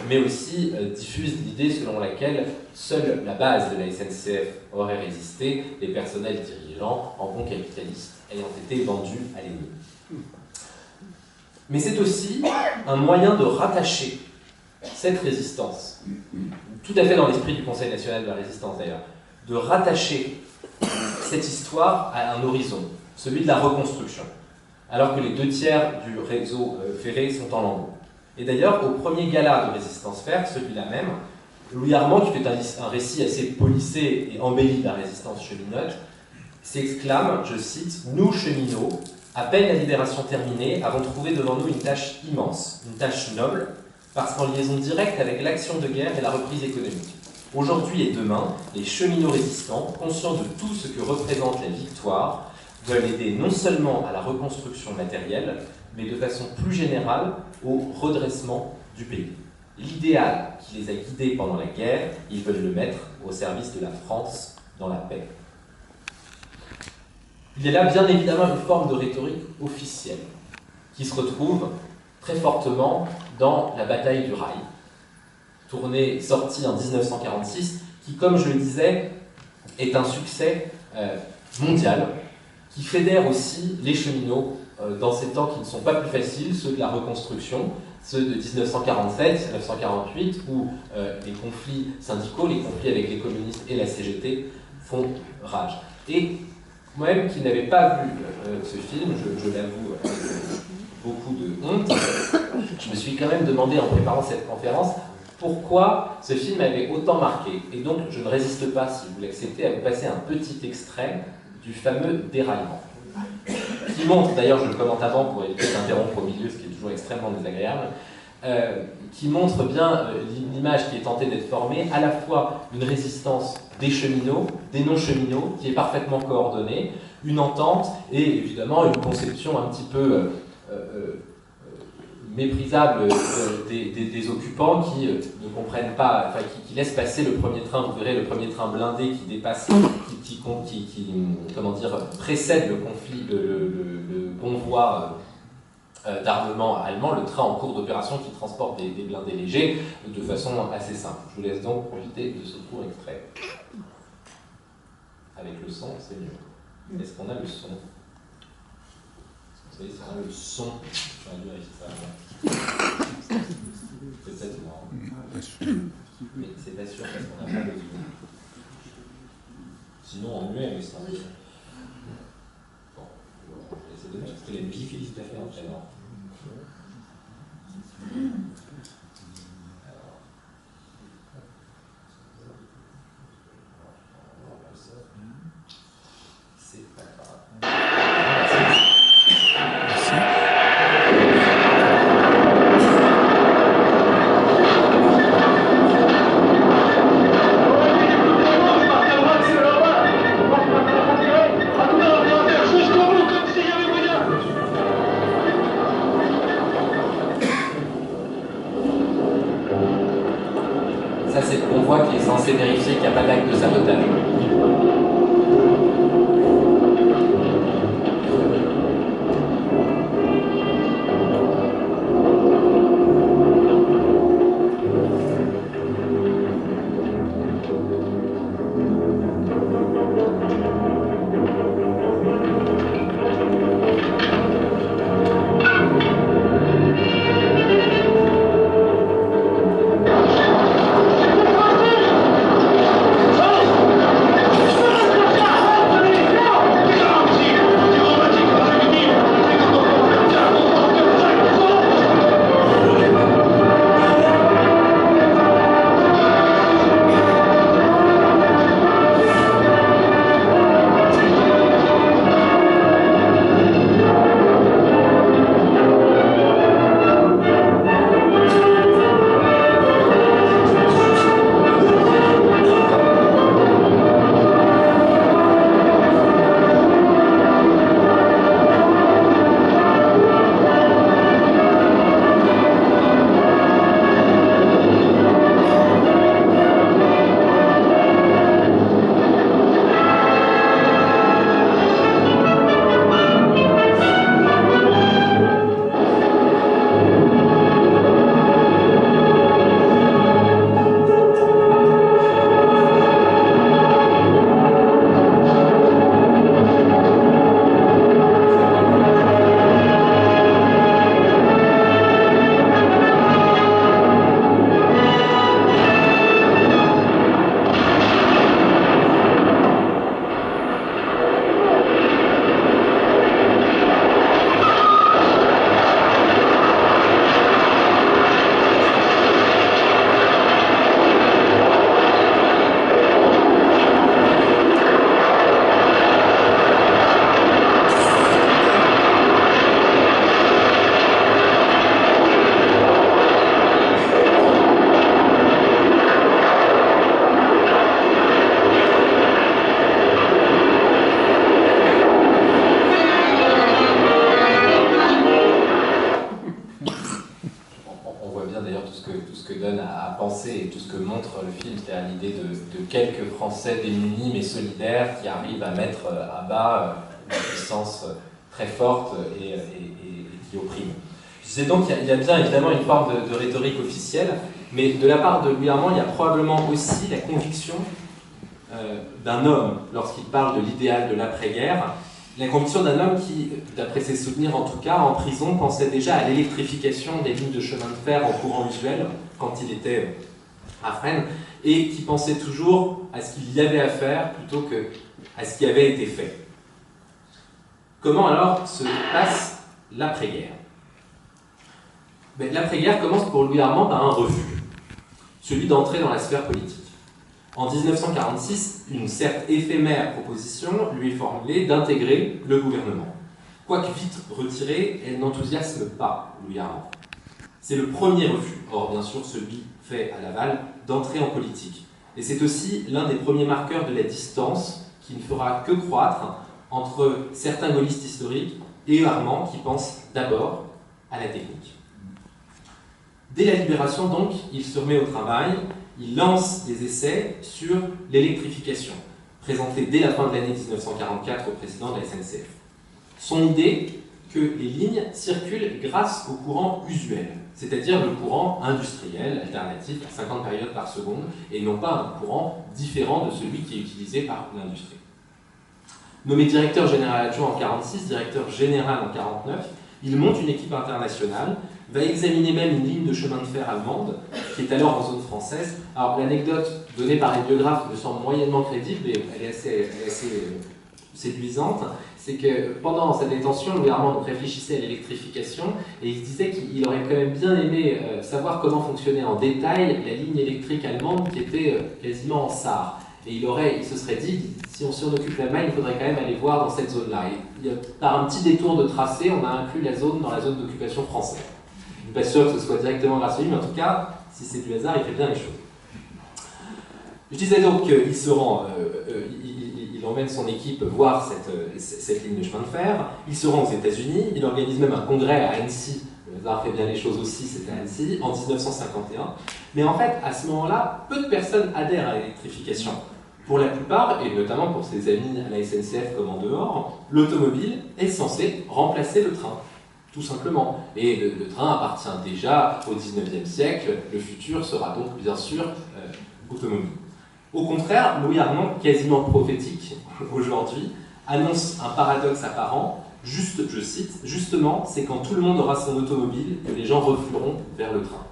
mais aussi diffuse l'idée selon laquelle seule la base de la SNCF aurait résisté, les personnels dirigeants, en bons capitalistes, ayant été vendus à l'ennemi. Mais c'est aussi un moyen de rattacher cette résistance, tout à fait dans l'esprit du Conseil national de la résistance d'ailleurs, de rattacher cette histoire à un horizon, celui de la reconstruction, alors que les 2/3 du réseau ferré sont en lambeaux. Et d'ailleurs, au premier gala de Résistance Faire, celui-là même, Louis Armand, qui fait un récit assez policé et embelli de la résistance cheminote, s'exclame, je cite, « Nous, cheminots, à peine la libération terminée, avons trouvé devant nous une tâche immense, une tâche noble, parce qu'en liaison directe avec l'action de guerre et la reprise économique. Aujourd'hui et demain, les cheminots résistants, conscients de tout ce que représente la victoire, veulent aider non seulement à la reconstruction matérielle, mais de façon plus générale au redressement du pays. L'idéal qui les a guidés pendant la guerre, ils veulent le mettre au service de la France dans la paix. Il y a là bien évidemment une forme de rhétorique officielle qui se retrouve très fortement dans la bataille du Rail, sortie en 1946, qui, comme je le disais, est un succès mondial, qui fédère aussi les cheminots dans ces temps qui ne sont pas plus faciles, ceux de la reconstruction, ceux de 1947, 1948, où les conflits syndicaux, les conflits avec les communistes et la CGT font rage. Et moi-même qui n'avais pas vu ce film, je l'avoue avec beaucoup de honte, je me suis quand même demandé en préparant cette conférence pourquoi ce film avait autant marqué. Et donc je ne résiste pas, si vous l'acceptez, à vous passer un petit extrait du fameux déraillement, qui montre, d'ailleurs je le commente avant pour éviter d'interrompre au milieu, ce qui est toujours extrêmement désagréable, qui montre bien l'image qui est tentée d'être formée, à la fois une résistance des cheminots, des non-cheminots, qui est parfaitement coordonnée, une entente et évidemment une conception un petit peu méprisable des occupants qui ne comprennent pas, enfin qui laissent passer le premier train, vous verrez le premier train blindé qui dépasse, comment dire, précède le conflit, le convoi d'armement allemand, le train en cours d'opération qui transporte des blindés légers de façon assez simple. Je vous laisse donc profiter de ce court extrait. Avec le son, c'est mieux. Est-ce qu'on a le son? Vous savez, si on a le son, j'aurais dû vérifier ça avant. Peut-être non. Mais c'est pas sûr parce qu'on n'a pas le son. Sinon en muet, mais c'est un peu. Bon, c'est dommage parce que la musique est tout à fait entraînante. C'est pas grave. Ça, c'est le convoi qui est censé vérifier qu'il n'y a pas d'acte de sabotage. ce que montre le film, c'est-à-dire l'idée de quelques Français démunis mais solidaires qui arrivent à mettre à bas une puissance très forte et qui opprime. Je disais donc qu'il y a bien évidemment une forme de rhétorique officielle, mais de la part de Louis Armand, il y a probablement aussi la conviction d'un homme, lorsqu'il parle de l'idéal de l'après-guerre, la conviction d'un homme qui, d'après ses souvenirs en tout cas, en prison, pensait déjà à l'électrification des lignes de chemin de fer en courant usuel, quand il était à Fresnes, et qui pensait toujours à ce qu'il y avait à faire plutôt qu'à ce qui avait été fait. Comment alors se passe l'après-guerre? L'après-guerre commence pour Louis Armand par un refus, celui d'entrer dans la sphère politique. En 1946, une certes éphémère proposition lui est formulée d'intégrer le gouvernement. Quoique vite retirée, elle n'enthousiasme pas Louis Armand. C'est le premier refus, or bien sûr celui fait à Laval, d'entrer en politique. Et c'est aussi l'un des premiers marqueurs de la distance qui ne fera que croître entre certains gaullistes historiques et Armand qui pense d'abord à la technique. Dès la Libération donc, il se remet au travail. Il lance des essais sur l'électrification, présentés dès la fin de l'année 1944 au président de la SNCF. Son idée, que les lignes circulent grâce au courant usuel, c'est-à-dire le courant industriel, alternatif à 50 périodes par seconde, et non pas un courant différent de celui qui est utilisé par l'industrie. Nommé directeur général adjoint en 1946, directeur général en 1949, il monte une équipe internationale, va examiner même une ligne de chemin de fer allemande, qui est alors en zone française. Alors l'anecdote donnée par les biographes me semble moyennement crédible, mais elle est assez séduisante, c'est que pendant sa détention, Louis Armand réfléchissait à l'électrification, et il se disait qu'il aurait quand même bien aimé savoir comment fonctionnait en détail la ligne électrique allemande qui était quasiment en Sarre. Et il se serait dit, si on occupe la main, il faudrait quand même aller voir dans cette zone-là. Et par un petit détour de tracé, on a inclus la zone dans la zone d'occupation française. Je ne suis pas sûr que ce soit directement grâce à lui, mais en tout cas, si c'est du hasard, il fait bien les choses. Je disais donc qu'il se rend, il emmène son équipe voir cette ligne de chemin de fer, il se rend aux États-Unis, il organise même un congrès à Annecy, le hasard fait bien les choses aussi, c'était à Annecy, en 1951. Mais en fait, à ce moment-là, peu de personnes adhèrent à l'électrification. Pour la plupart, et notamment pour ses amis à la SNCF comme en dehors, l'automobile est censée remplacer le train, tout simplement. Et le train appartient déjà au XIXe siècle, le futur sera donc bien sûr automobile. Au contraire, Louis Armand, quasiment prophétique aujourd'hui, annonce un paradoxe apparent, juste, je cite, « Justement, c'est quand tout le monde aura son automobile que les gens reflueront vers le train ».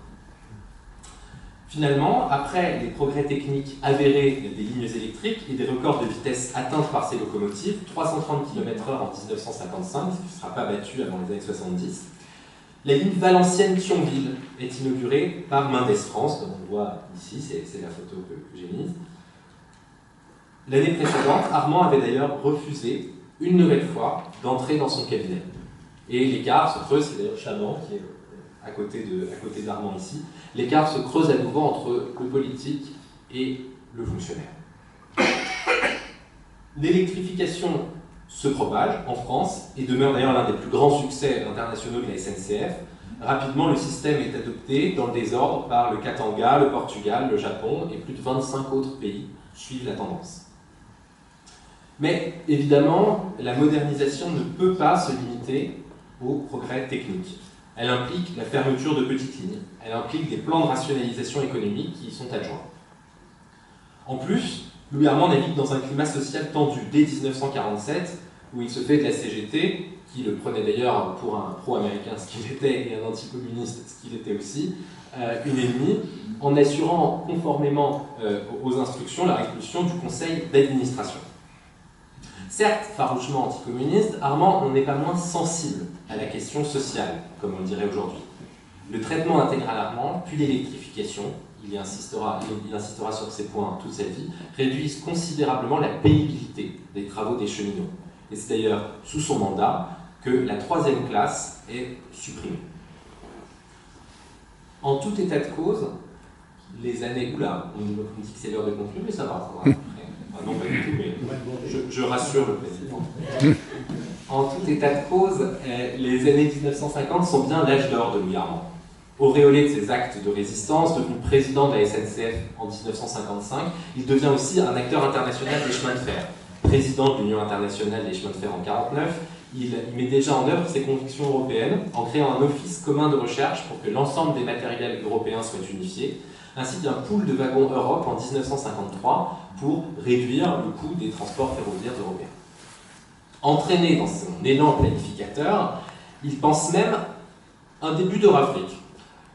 Finalement, après les progrès techniques avérés des lignes électriques et des records de vitesse atteints par ces locomotives, 330 km/h en 1955, ce qui ne sera pas battu avant les années 70, la ligne Valenciennes-Thionville est inaugurée par Mendes France, comme on le voit ici, c'est la photo que j'ai mise. L'année précédente, Armand avait d'ailleurs refusé une nouvelle fois d'entrer dans son cabinet. Et l'écart se creuse, c'est d'ailleurs Chaban qui est à côté d'Armand ici, l'écart se creuse à nouveau entre le politique et le fonctionnaire. L'électrification se propage en France et demeure d'ailleurs l'un des plus grands succès internationaux de la SNCF. Rapidement, le système est adopté dans le désordre par le Katanga, le Portugal, le Japon et plus de 25 autres pays suivent la tendance. Mais évidemment, la modernisation ne peut pas se limiter aux progrès techniques. Elle implique la fermeture de petites lignes, elle implique des plans de rationalisation économique qui y sont adjoints. En plus, Louis Armand navigue dans un climat social tendu dès 1947, où il se fait de la CGT, qui le prenait d'ailleurs pour un pro-américain, ce qu'il était, et un anticommuniste, ce qu'il était aussi, une ennemie, en assurant conformément aux instructions la répulsion du conseil d'administration. Certes, farouchement anticommuniste, Armand n'en est pas moins sensible à la question sociale, comme on le dirait aujourd'hui. Le traitement intégral Armand, puis l'électrification, il insistera sur ces points toute sa vie, réduisent considérablement la pénibilité des travaux des cheminots. Et c'est d'ailleurs sous son mandat que la 3e classe est supprimée. En tout état de cause, les années... Oula, on me dit que c'est l'heure de conclure, mais ça va. Ah non, pas du tout, mais je rassure le président. En tout état de cause, les années 1950 sont bien l'âge d'or de Louis Armand. Auréolé de ses actes de résistance, devenu président de la SNCF en 1955, il devient aussi un acteur international des chemins de fer. Président de l'Union internationale des chemins de fer en 1949, il met déjà en œuvre ses convictions européennes en créant un office commun de recherche pour que l'ensemble des matériels européens soient unifiés, ainsi qu'un pool de wagons Europe en 1953 pour réduire le coût des transports ferroviaires européens. Entraîné dans son élan planificateur, il pense même un début d'Eurafrique.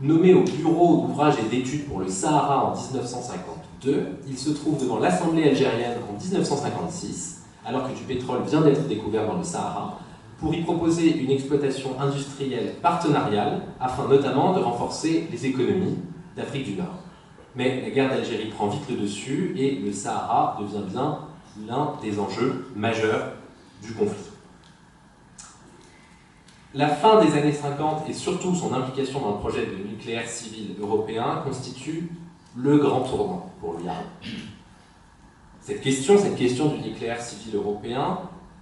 Nommé au bureau d'ouvrages et d'études pour le Sahara en 1952, il se trouve devant l'Assemblée algérienne en 1956, alors que du pétrole vient d'être découvert dans le Sahara, pour y proposer une exploitation industrielle partenariale, afin notamment de renforcer les économies d'Afrique du Nord. Mais la guerre d'Algérie prend vite le dessus et le Sahara devient bien l'un des enjeux majeurs du conflit. La fin des années 50 et surtout son implication dans le projet de nucléaire civil européen constitue le grand tournant pour l'Iran. Cette question du nucléaire civil européen,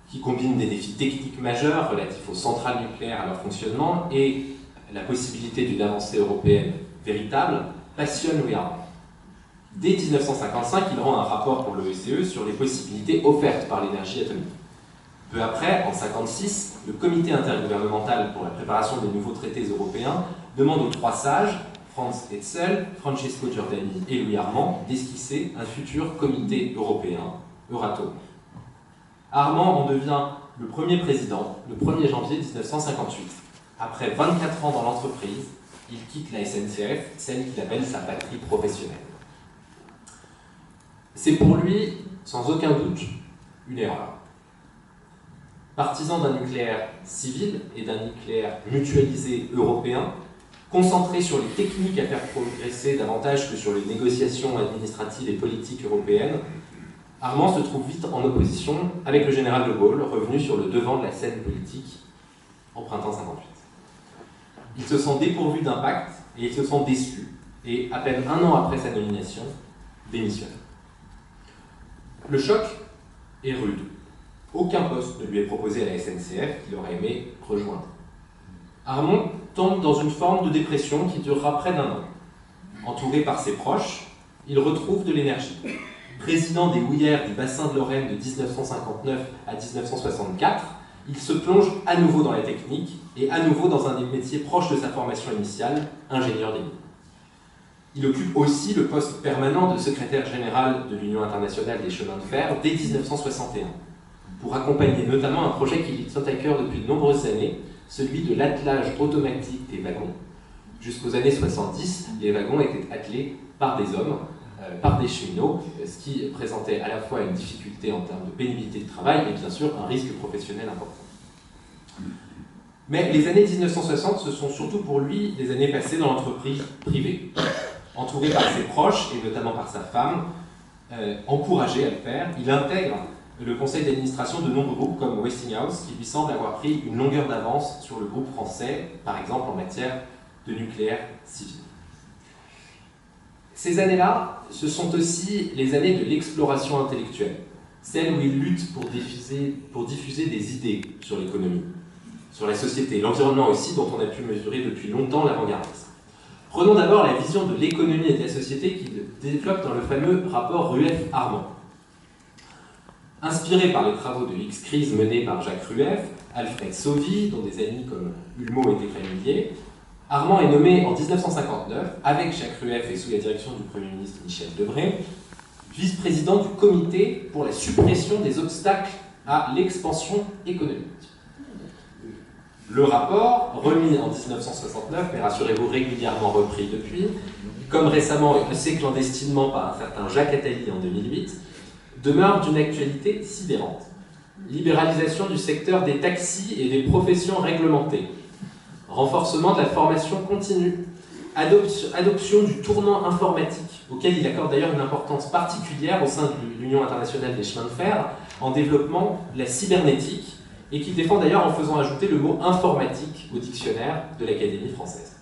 qui combine des défis techniques majeurs relatifs aux centrales nucléaires à leur fonctionnement et la possibilité d'une avancée européenne véritable, passionne l'Iran. Dès 1955, il rend un rapport pour l'OSCE sur les possibilités offertes par l'énergie atomique. Peu après, en 1956, le comité intergouvernemental pour la préparation des nouveaux traités européens demande aux trois sages, Franz Etzel, Francesco Giordani et Louis Armand, d'esquisser un futur comité européen, Euratom. Armand en devient le premier président le 1er janvier 1958. Après 24 ans dans l'entreprise, il quitte la SNCF, celle qu'il appelle sa patrie professionnelle. C'est pour lui, sans aucun doute, une erreur. Partisan d'un nucléaire civil et d'un nucléaire mutualisé européen, concentré sur les techniques à faire progresser davantage que sur les négociations administratives et politiques européennes, Armand se trouve vite en opposition avec le général de Gaulle, revenu sur le devant de la scène politique en printemps 1958. Ils se sont dépourvus d'impact et ils se sont déçus, et à peine un an après sa nomination, démissionnent. Le choc est rude. Aucun poste ne lui est proposé à la SNCF qu'il aurait aimé rejoindre. Armand tombe dans une forme de dépression qui durera près d'un an. Entouré par ses proches, il retrouve de l'énergie. Président des houillères du bassin de Lorraine de 1959 à 1964, il se plonge à nouveau dans la technique et à nouveau dans un des métiers proches de sa formation initiale, ingénieur des mines. Il occupe aussi le poste permanent de secrétaire général de l'Union internationale des chemins de fer dès 1961, pour accompagner notamment un projet qui lui tient à cœur depuis de nombreuses années, celui de l'attelage automatique des wagons. Jusqu'aux années 70, les wagons étaient attelés par des hommes, par des cheminots, ce qui présentait à la fois une difficulté en termes de pénibilité de travail et bien sûr un risque professionnel important. Mais les années 1960, ce sont surtout pour lui des années passées dans l'entreprise privée. Entouré par ses proches et notamment par sa femme, encouragé à le faire, il intègre le conseil d'administration de nombreux groupes comme Westinghouse, qui lui semble avoir pris une longueur d'avance sur le groupe français, par exemple en matière de nucléaire civil. Ces années-là, ce sont aussi les années de l'exploration intellectuelle, celles où il lutte pour diffuser des idées sur l'économie, sur la société, l'environnement aussi, dont on a pu mesurer depuis longtemps l'avant-gardisme. Prenons d'abord la vision de l'économie et de la société qu'il développe dans le fameux rapport Rueff-Armand. Inspiré par les travaux de X-Crise menés par Jacques Rueff, Alfred Sauvy, dont des amis comme Hulmeau étaient familiers, Armand est nommé en 1959, avec Jacques Rueff et sous la direction du Premier ministre Michel Debré, vice-président du comité pour la suppression des obstacles à l'expansion économique. Le rapport, remis en 1969, mais rassurez-vous, régulièrement repris depuis, comme récemment et assez clandestinement par un certain Jacques Attali en 2008, demeure d'une actualité sidérante. Libéralisation du secteur des taxis et des professions réglementées, renforcement de la formation continue, adoption du tournant informatique, auquel il accorde d'ailleurs une importance particulière au sein de l'Union internationale des chemins de fer, en développement de la cybernétique, et qu'il défend d'ailleurs en faisant ajouter le mot informatique au dictionnaire de l'Académie française.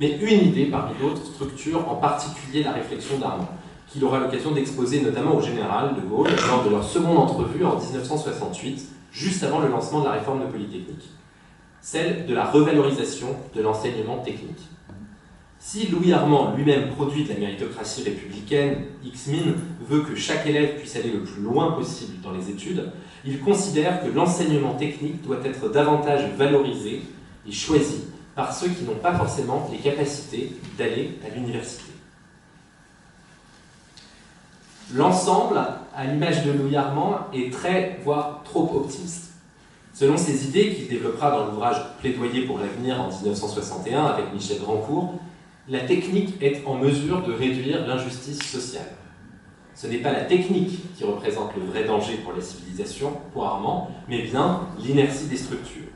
Mais une idée parmi d'autres structure en particulier la réflexion d'Armand, qu'il aura l'occasion d'exposer notamment au général de Gaulle lors de leur seconde entrevue en 1968, juste avant le lancement de la réforme de Polytechnique. celle de la revalorisation de l'enseignement technique. Si Louis Armand, lui-même produit de la méritocratie républicaine, X-Min veut que chaque élève puisse aller le plus loin possible dans les études, il considère que l'enseignement technique doit être davantage valorisé et choisi par ceux qui n'ont pas forcément les capacités d'aller à l'université. L'ensemble, à l'image de Louis Armand, est très, voire trop optimiste. Selon ses idées, qu'il développera dans l'ouvrage Plaidoyer pour l'avenir en 1961 avec Michel Drancourt, la technique est en mesure de réduire l'injustice sociale. Ce n'est pas la technique qui représente le vrai danger pour la civilisation, pour Armand, mais bien l'inertie des structures.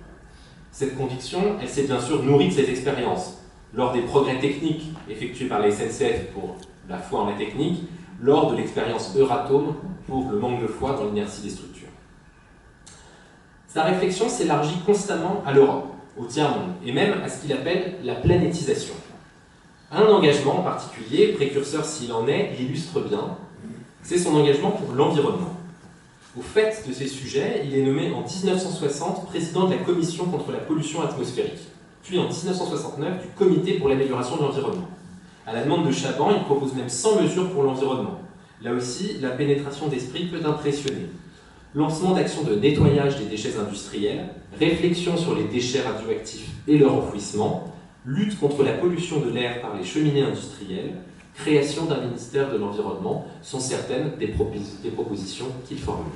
Cette conviction, elle s'est bien sûr nourrie de ses expériences, lors des progrès techniques effectués par la SNCF pour la foi en la technique, lors de l'expérience Euratom pour le manque de foi dans l'inertie des structures. Sa réflexion s'élargit constamment à l'Europe, au tiers-monde, et même à ce qu'il appelle la planétisation. Un engagement en particulier, précurseur s'il en est, l'illustre bien, c'est son engagement pour l'environnement. Au fait de ces sujets, il est nommé en 1960 président de la Commission contre la pollution atmosphérique, puis en 1969 du Comité pour l'amélioration de l'environnement. À la demande de Chaban, il propose même 100 mesures pour l'environnement. Là aussi, la pénétration d'esprit peut impressionner. Lancement d'actions de nettoyage des déchets industriels, réflexion sur les déchets radioactifs et leur enfouissement, lutte contre la pollution de l'air par les cheminées industrielles, création d'un ministère de l'Environnement sont certaines des propositions qu'il formule.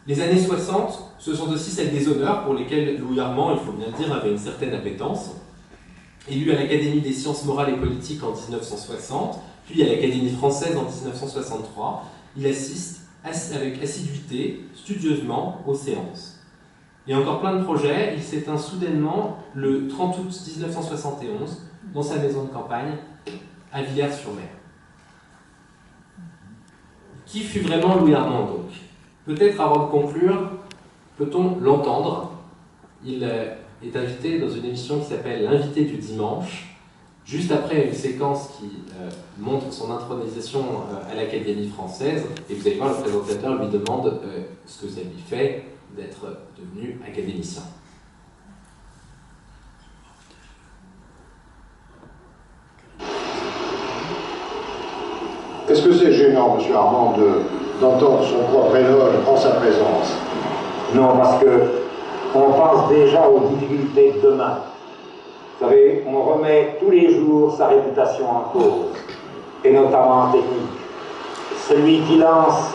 Les années 60, ce sont aussi celles des honneurs pour lesquels Louis Armand, il faut bien le dire, avait une certaine appétence. Élu à l'Académie des sciences morales et politiques en 1960, puis à l'Académie française en 1963, il assiste avec assiduité, studieusement, aux séances. Et encore plein de projets, il s'éteint soudainement le 30 août 1971 dans sa maison de campagne à Villers-sur-Mer. Qui fut vraiment Louis Armand donc? Peut-être avant de conclure, peut-on l'entendre? Il est invité dans une émission qui s'appelle L'invité du dimanche, juste après une séquence qui montre son intronisation à l'Académie française, et vous allez voir, le présentateur lui demande ce que ça lui fait d'être devenu académicien. Est-ce que c'est gênant, M. Armand, d'entendre son propre éloge en sa présence? Non, parce que on pense déjà aux difficultés de demain. Vous savez, on remet tous les jours sa réputation en cause, et notamment en technique. Celui qui lance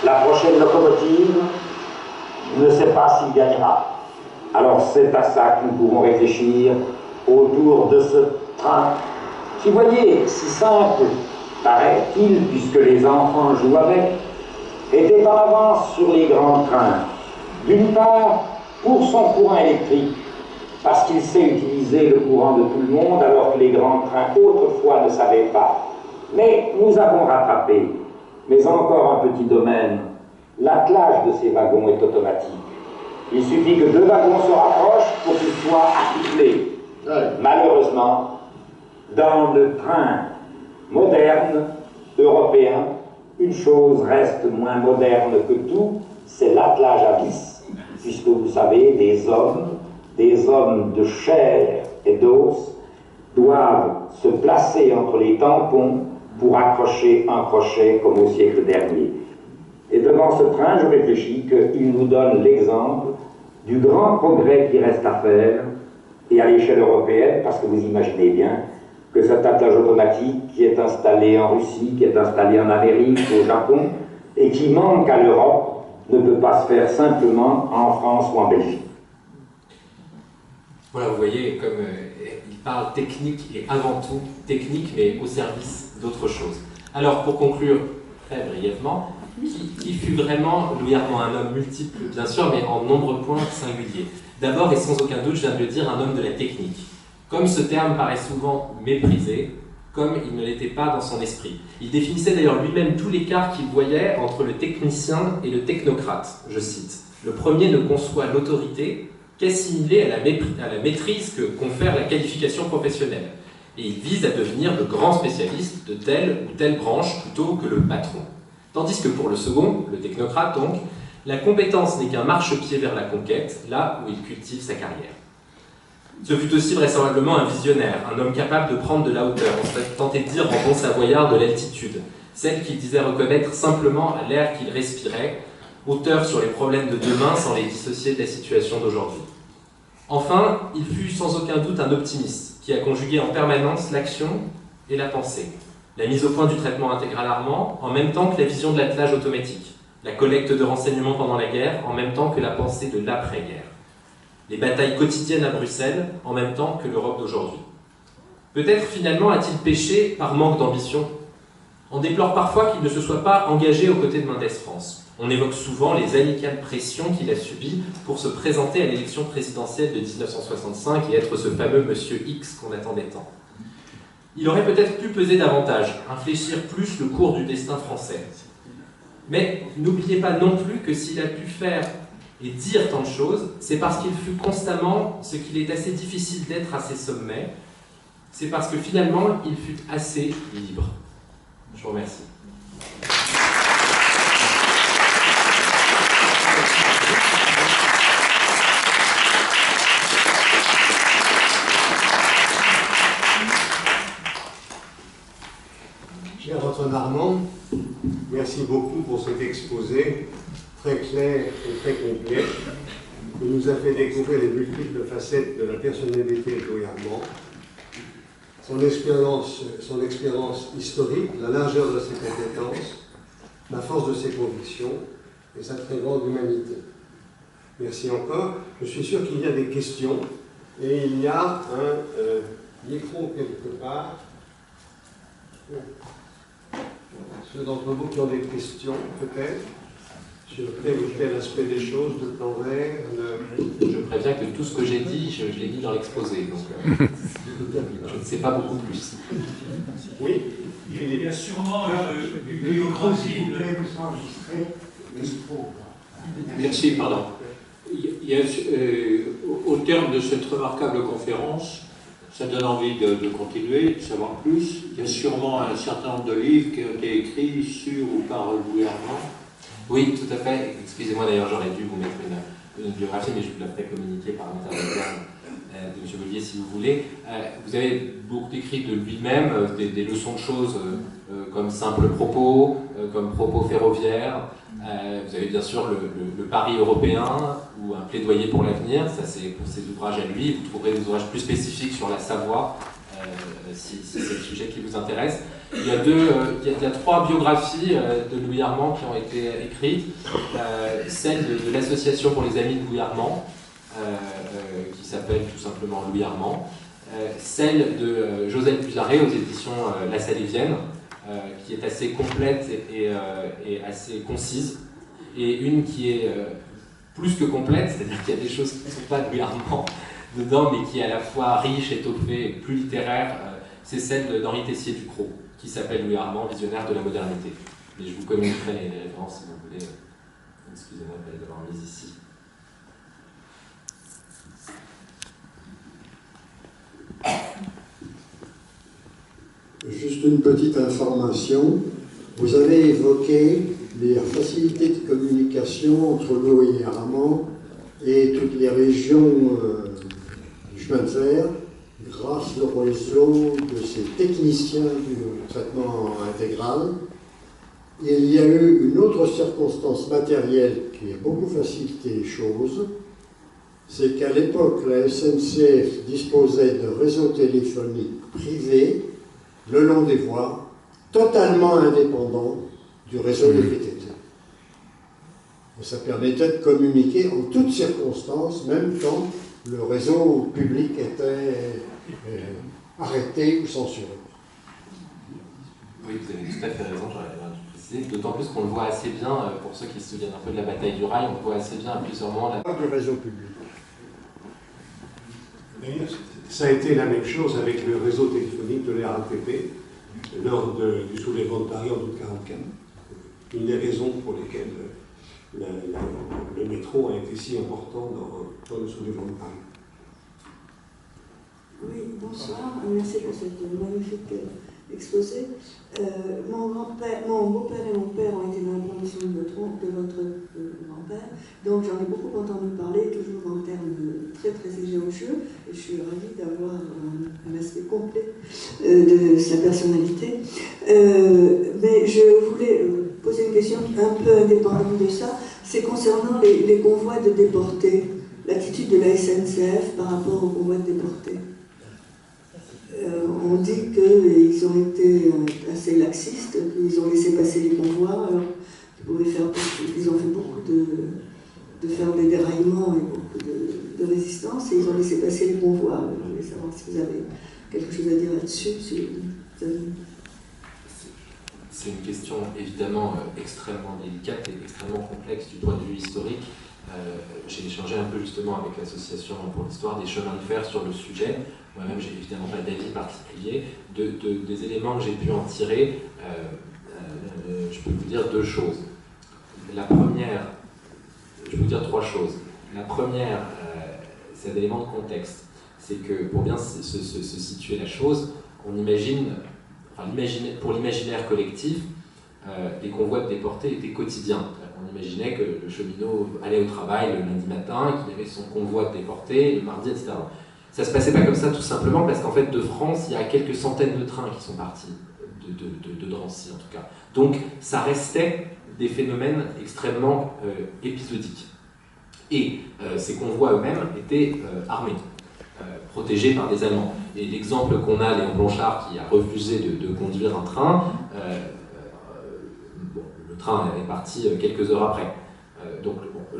la prochaine locomotive ne sait pas s'il gagnera. Alors c'est à ça que nous pouvons réfléchir autour de ce train qui, voyez, si simple paraît-il, puisque les enfants jouent avec, était en avance sur les grands trains. D'une part, pour son courant électrique, parce qu'il sait utiliser le courant de tout le monde, alors que les grands trains autrefois ne savaient pas. Mais nous avons rattrapé. Mais encore un petit domaine. L'attelage de ces wagons est automatique. Il suffit que 2 wagons se rapprochent pour qu'ils soient attelés. Malheureusement, dans le train moderne, européen, une chose reste moins moderne que tout, c'est l'attelage à vis. Puisque vous savez, des hommes de chair et d'os, doivent se placer entre les tampons pour accrocher un crochet comme au siècle dernier. Et devant ce train, je réfléchis qu'il nous donne l'exemple du grand progrès qui reste à faire, et à l'échelle européenne, parce que vous imaginez bien que cet attelage automatique qui est installé en Russie, qui est installé en Amérique, au Japon, et qui manque à l'Europe, ne peut pas se faire simplement en France ou en Belgique. Voilà, vous voyez, comme il parle technique, et avant tout technique, mais au service d'autre chose. Alors, pour conclure très brièvement, qui fut vraiment Louis Armand, un homme multiple, bien sûr, mais en nombreux points singuliers. D'abord, et sans aucun doute, je viens de le dire, un homme de la technique. Comme ce terme paraît souvent méprisé, comme il ne l'était pas dans son esprit. Il définissait d'ailleurs lui-même tout l'écart qu'il voyait entre le technicien et le technocrate. Je cite, « Le premier ne conçoit l'autorité qu'assimilée à la maîtrise que confère la qualification professionnelle. Et il vise à devenir le grand spécialiste de telle ou telle branche plutôt que le patron. Tandis que pour le second, le technocrate donc, La compétence n'est qu'un marchepied vers la conquête, là où il cultive sa carrière. Ce fut aussi vraisemblablement un visionnaire, un homme capable de prendre de la hauteur, on serait tenté de dire en bon savoyard de l'altitude, celle qu'il disait reconnaître simplement à l'air qu'il respirait, hauteur sur les problèmes de demain sans les dissocier de la situation d'aujourd'hui. Enfin, il fut sans aucun doute un optimiste, qui a conjugué en permanence l'action et la pensée. La mise au point du traitement intégral Armand, en même temps que la vision de l'attelage automatique. La collecte de renseignements pendant la guerre, en même temps que la pensée de l'après-guerre. Les batailles quotidiennes à Bruxelles, en même temps que l'Europe d'aujourd'hui. Peut-être finalement a-t-il péché par manque d'ambition. On déplore parfois qu'il ne se soit pas engagé aux côtés de Mendès France. On évoque souvent les amicales pressions qu'il a subies pour se présenter à l'élection présidentielle de 1965 et être ce fameux Monsieur X qu'on attendait tant. Il aurait peut-être pu peser davantage, infléchir plus le cours du destin français. Mais n'oubliez pas non plus que s'il a pu faire et dire tant de choses, c'est parce qu'il fut constamment ce qu'il est assez difficile d'être à ces sommets, c'est parce que finalement il fut assez libre. Je vous remercie. Cher Antoine Armand, merci beaucoup pour cet exposé très clair et très complet qui nous a fait découvrir les multiples facettes de la personnalité de Louis Armand, son expérience historique, la largeur de ses compétences, la force de ses convictions et sa très grande humanité. Merci encore. Je suis sûr qu'il y a des questions et il y a un micro quelque part. Ceux d'entre vous qui ont des questions, peut-être, sur tel ou tel aspect des choses, de plan vert. Je préviens que tout ce que j'ai dit, je l'ai dit dans l'exposé, donc je ne sais pas beaucoup plus. Oui, il y a sûrement une biographie. Merci, pardon. Il y a, au terme de cette remarquable conférence, ça donne envie de continuer, de savoir plus. Il y a sûrement un certain nombre de livres qui ont été écrits sur ou par Louis Armand. Oui, tout à fait. Excusez-moi d'ailleurs, j'aurais dû vous mettre une biographie, mais je vous la ferai communiquer par l'intermédiaire de M. Bollier si vous voulez. Vous avez beaucoup écrit de lui-même, des leçons de choses comme simple propos, comme propos ferroviaire. Vous avez bien sûr le Paris européen ou un plaidoyer pour l'avenir, ça c'est pour ses ouvrages à lui. Vous trouverez des ouvrages plus spécifiques sur la Savoie, si c'est le sujet qui vous intéresse. Il y a trois biographies de Louis Armand qui ont été écrites. Celle de l'Association pour les Amis de Louis Armand, qui s'appelle tout simplement Louis Armand. Celle de Joseph Buzaret aux éditions La Salésienne, qui est assez complète et assez concise. Et une qui est plus que complète, c'est-à-dire qu'il y a des choses qui ne sont pas de Louis Armand dedans, mais qui est à la fois riche, étoffée et plus littéraire. C'est celle d'Henri Tessier-Ducrot, qui s'appelle Louis Armand, visionnaire de la modernité. Et je vous communiquerai les références si vous voulez. Excusez-moi de les avoir mises ici. Juste une petite information. Vous avez évoqué les facilités de communication entre Louis Armand et toutes les régions du chemin de fer, grâce au réseau de ces techniciens du traitement intégral. Il y a eu une autre circonstance matérielle qui a beaucoup facilité les choses, c'est qu'à l'époque, la SNCF disposait de réseaux téléphoniques privés le long des voies, totalement indépendants du réseau des VTT. Et ça permettait de communiquer en toutes circonstances, même quand le réseau public était arrêté ou censuré. Oui, vous avez tout à fait raison, j'aurais dû préciser. D'autant plus qu'on le voit assez bien, pour ceux qui se souviennent un peu de la bataille du rail, on le voit assez bien à plusieurs moments. Du réseau public. Ça a été la même chose avec le réseau téléphonique de la RATP lors du soulèvement de Paris en août 1944. Une des raisons pour lesquelles le métro a été si important dans le soulèvement de Paris. Oui, bonsoir. Merci pour cette magnifique exposé. Mon beau-père et mon père ont été dans la promotion de votre grand-père, donc j'en ai beaucoup entendu parler, toujours en termes très très élogieux, et je suis ravie d'avoir un aspect complet de sa personnalité. Mais je voulais poser une question un peu indépendante de ça, c'est concernant les convois de déportés, l'attitude de la SNCF par rapport aux convois de déportés. On dit qu'ils ont été assez laxistes, qu'ils ont laissé passer les convois, alors qu'ils ont fait beaucoup de faire des déraillements et beaucoup de résistance, et ils ont laissé passer les convois. Je voulais savoir si vous avez quelque chose à dire là-dessus. C'est une question évidemment extrêmement délicate et extrêmement complexe du point de vue historique. J'ai échangé un peu justement avec l'Association pour l'histoire des chemins de fer sur le sujet. Moi-même, j'ai évidemment pas d'avis particulier. Des éléments que j'ai pu en tirer, je peux vous dire deux choses. La première, je peux vous dire trois choses. La première, c'est un élément de contexte. C'est que pour bien se situer la chose, on imagine, pour l'imaginaire collectif, les convois de déportés étaient quotidiens. On imaginait que le cheminot allait au travail le lundi matin, qu'il avait son convoi de déportés le mardi, etc. Ça ne se passait pas comme ça tout simplement parce qu'en fait de France, il y a quelques centaines de trains qui sont partis, de Drancy en tout cas. Donc ça restait des phénomènes extrêmement épisodiques. Et ces convois eux-mêmes étaient armés, protégés par des Allemands. Et l'exemple qu'on a, Léon Blanchard qui a refusé de conduire un train, le train est parti quelques heures après. Donc, en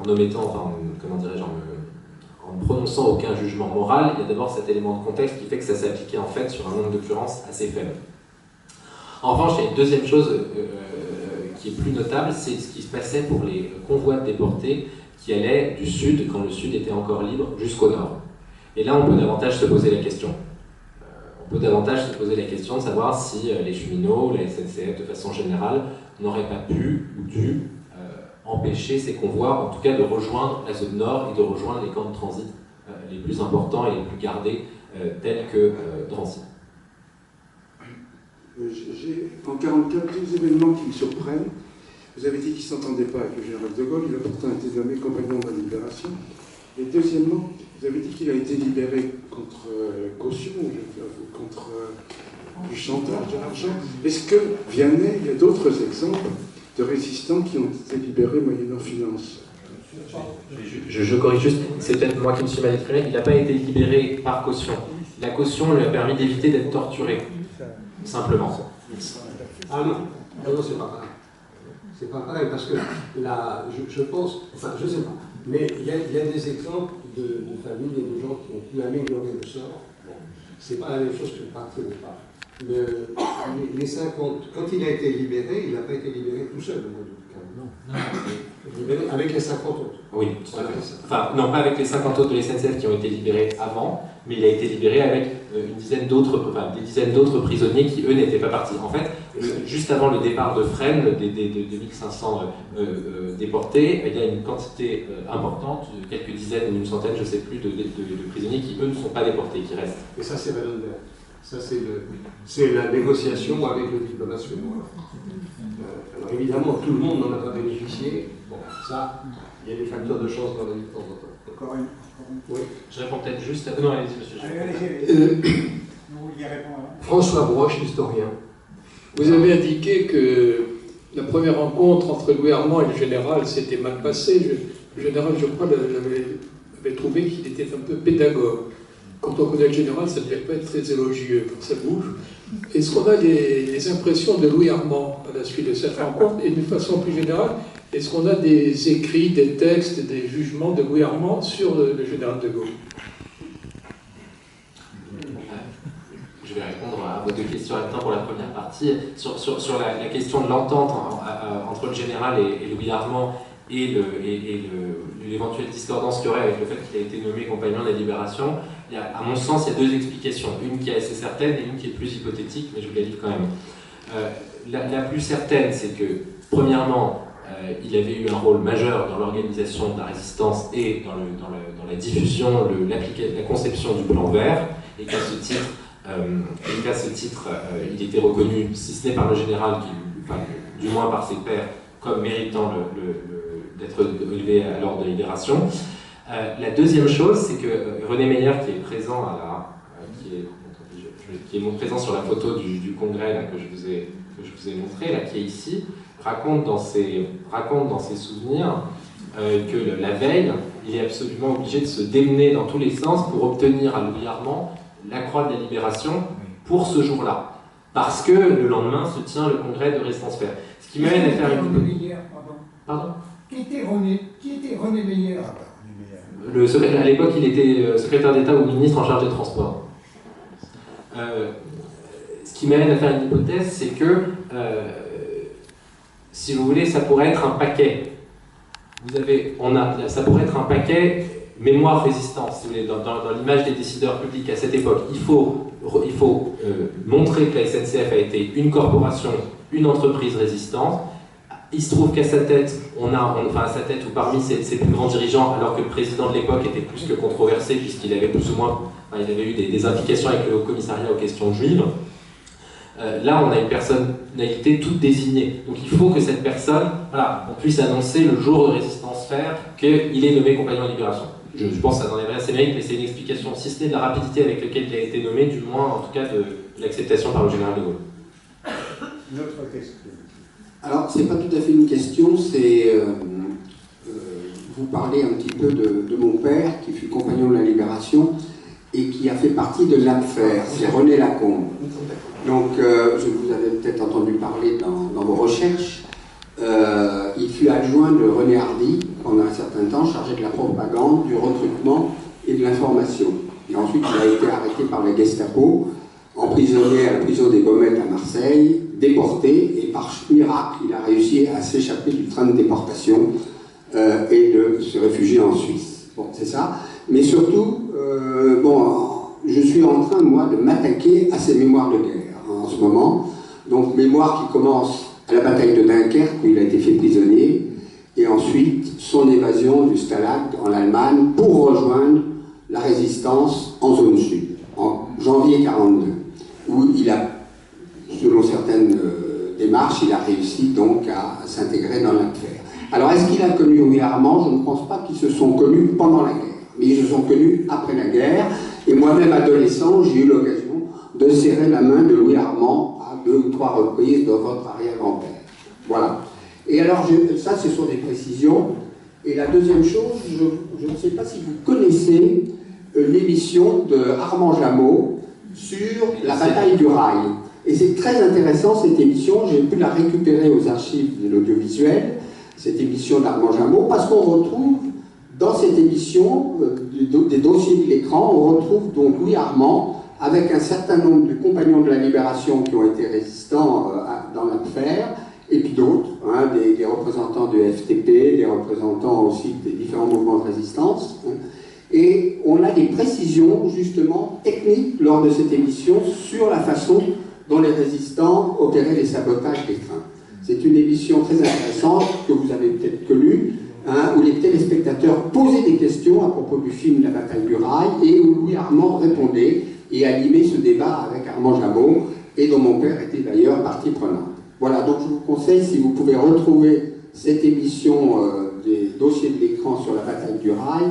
omettant, comment dirais-je, en ne prononçant aucun jugement moral, il y a d'abord cet élément de contexte qui fait que ça s'appliquait en fait sur un nombre d'occurrences assez faible. En revanche, il y a une deuxième chose qui est plus notable, c'est ce qui se passait pour les convois de déportés qui allaient du sud, quand le sud était encore libre, jusqu'au nord. Et là, on peut davantage se poser la question. On peut davantage se poser la question de savoir si les cheminots, la SNCF de façon générale, n'auraient pas pu ou dû empêcher ces convois, en tout cas de rejoindre la zone nord et de rejoindre les camps de transit les plus importants et les plus gardés, tels que Drancy. J'ai en 1944 deux événements qui me surprennent. Vous avez dit qu'il ne s'entendait pas avec le général de Gaulle, il a pourtant été nommé compagnon de la Libération. Et deuxièmement, vous avez dit qu'il a été libéré contre caution, contre du chantage, de l'argent. Est-ce que Vianney, il y a d'autres exemples de résistants qui ont été libérés moyennant finance? Je corrige juste, c'est peut-être moi qui me suis mal exprimé, il n'a pas été libéré par caution. La caution lui a permis d'éviter d'être torturé, simplement. Ah non, non, c'est pas pareil. C'est pas pareil, parce que là, je pense, enfin, je sais pas, mais il y a des exemples de familles et de gens qui ont pu améliorer le sort. Bon, c'est pas la même chose que le parti au départ. Les 50, quand il a été libéré, il n'a pas été libéré tout seul, au mois d'août. Non. Libéré avec les 50 autres. Oui, voilà. Enfin, non, pas avec les 50 autres de la SNCF qui ont été libérés avant, mais il a été libéré avec des dizaines d'autres prisonniers qui, eux, n'étaient pas partis. En fait, juste avant le départ de Fresnes, des 2500 déportés, il y a une quantité importante, quelques dizaines ou une centaine, je ne sais plus, de prisonniers qui, eux, ne sont pas déportés, qui restent. Et ça, c'est Wallenberg. Ça, c'est la négociation avec le diplomate suédois. Alors évidemment, tout le monde n'en a pas bénéficié. Bon, ça, il y a des facteurs de chance dans la vie de temps en temps. Encore une. Oui. Je réponds peut-être juste à... Non, allez-y, monsieur. Vous vouliez répondre avant. François Broche, historien. Vous avez indiqué que la première rencontre entre Louis Armand et le général s'était mal passée. Le général, je crois, avait trouvé qu'il était un peu pédagogue. Quand on connaît le général, ça ne devait pas être très élogieux par sa bouche. Est-ce qu'on a les impressions de Louis Armand à la suite de cette rencontre? Et d'une façon plus générale, est-ce qu'on a des écrits, des textes, des jugements de Louis Armand sur le général de Gaulle? Je vais répondre à vos deux questions en même temps pour la première partie. Sur la question de l'entente entre le général et Louis Armand et l'éventuelle discordance qu'il y aurait avec le fait qu'il a été nommé compagnon de la Libération, à mon sens, il y a deux explications. Une qui est assez certaine et une qui est plus hypothétique, mais je vous la livre quand même. La plus certaine, c'est que, premièrement, il avait eu un rôle majeur dans l'organisation de la résistance et dans la diffusion, la conception du plan vert, et qu'à ce titre, Donc à ce titre, il était reconnu, si ce n'est par le général, du moins par ses pairs, comme méritant d'être élevé à l'ordre de libération. La deuxième chose, c'est que René Meyer, qui est présent qui est présent sur la photo du congrès là, que je vous ai montré, là, qui est ici, raconte dans ses souvenirs que la veille, il est absolument obligé de se démener dans tous les sens pour obtenir à Louis Armand la croix de la libération pour ce jour-là. Parce que le lendemain se tient le congrès de Résistance Faire. Ce qui m'amène à faire une... Pardon ? Qui était René Meyer ? À l'époque, il était secrétaire d'État ou ministre en charge des transports. Ce qui m'amène à faire une hypothèse, c'est que, si vous voulez, ça pourrait être un paquet. Ça pourrait être un paquet mémoire-résistance, si vous voulez, dans l'image des décideurs publics à cette époque. Il faut montrer que la SNCF a été une corporation, une entreprise résistante. Il se trouve qu'à sa tête, à sa tête ou parmi ses plus grands dirigeants, alors que le président de l'époque était plus que controversé, puisqu'il avait plus ou moins, il avait eu des implications avec le Haut Commissariat aux questions juives. Là, on a une personnalité toute désignée. Donc il faut que cette personne, on puisse annoncer le jour de Résistance Faire qu'il est nommé compagnon de libération. Je pense que ça n'enlèverait assez mérite, mais c'est une explication, si ce n'est de la rapidité avec laquelle il a été nommé, du moins en tout cas de l'acceptation par le général de Gaulle. Une autre question. Alors, c'est pas tout à fait une question, c'est... vous parlez un petit peu de mon père, qui fut compagnon de la Libération, et qui a fait partie de l'APFER, c'est René Lacombe. Donc, je vous avais peut-être entendu parler dans vos recherches. Il fut adjoint de René Hardy, pendant un certain temps, chargé de la propagande, du recrutement et de l'information. Et ensuite, il a été arrêté par la Gestapo, emprisonné à la prison des Baumettes à Marseille, déporté, et par miracle, il a réussi à s'échapper du train de déportation et de se réfugier en Suisse. Bon, c'est ça. Mais surtout, je suis en train, moi, de m'attaquer à ces mémoires de guerre en ce moment. Donc, mémoire qui commence à la bataille de Dunkerque, où il a été fait prisonnier, et ensuite son évasion du Stalag en Allemagne pour rejoindre la résistance en zone sud, en janvier 1942, où il a, selon certaines démarches, il a réussi donc à s'intégrer dans l'affaire. Alors, est-ce qu'il a connu Louis Armand? Je ne pense pas qu'ils se sont connus pendant la guerre, mais ils se sont connus après la guerre, et moi-même adolescent, j'ai eu l'occasion de serrer la main de Louis Armand à 2 ou 3 reprises de votre arrière-grand-père. Voilà. Et alors, ça, ce sont des précisions. Et la deuxième chose, je ne sais pas si vous connaissez l'émission de Armand Jameau sur la bataille du rail. Et c'est très intéressant, cette émission. J'ai pu la récupérer aux archives de l'audiovisuel, cette émission d'Armand Jameau, parce qu'on retrouve dans cette émission des dossiers de l'écran, on retrouve donc Louis Armand avec un certain nombre de compagnons de la Libération qui ont été résistants dans l'affaire, et puis d'autres, des représentants du FTP, des représentants aussi des différents mouvements de résistance. Et on a des précisions, justement, techniques lors de cette émission sur la façon dont les résistants opéraient les sabotages des trains. C'est une émission très intéressante que vous avez peut-être connue, où les téléspectateurs posaient des questions à propos du film La bataille du rail, et où Louis Armand répondait et animait ce débat avec Armand Jameau, et dont mon père était d'ailleurs partie prenante. Voilà, donc je vous conseille, si vous pouvez retrouver cette émission des dossiers de l'écran sur la bataille du rail,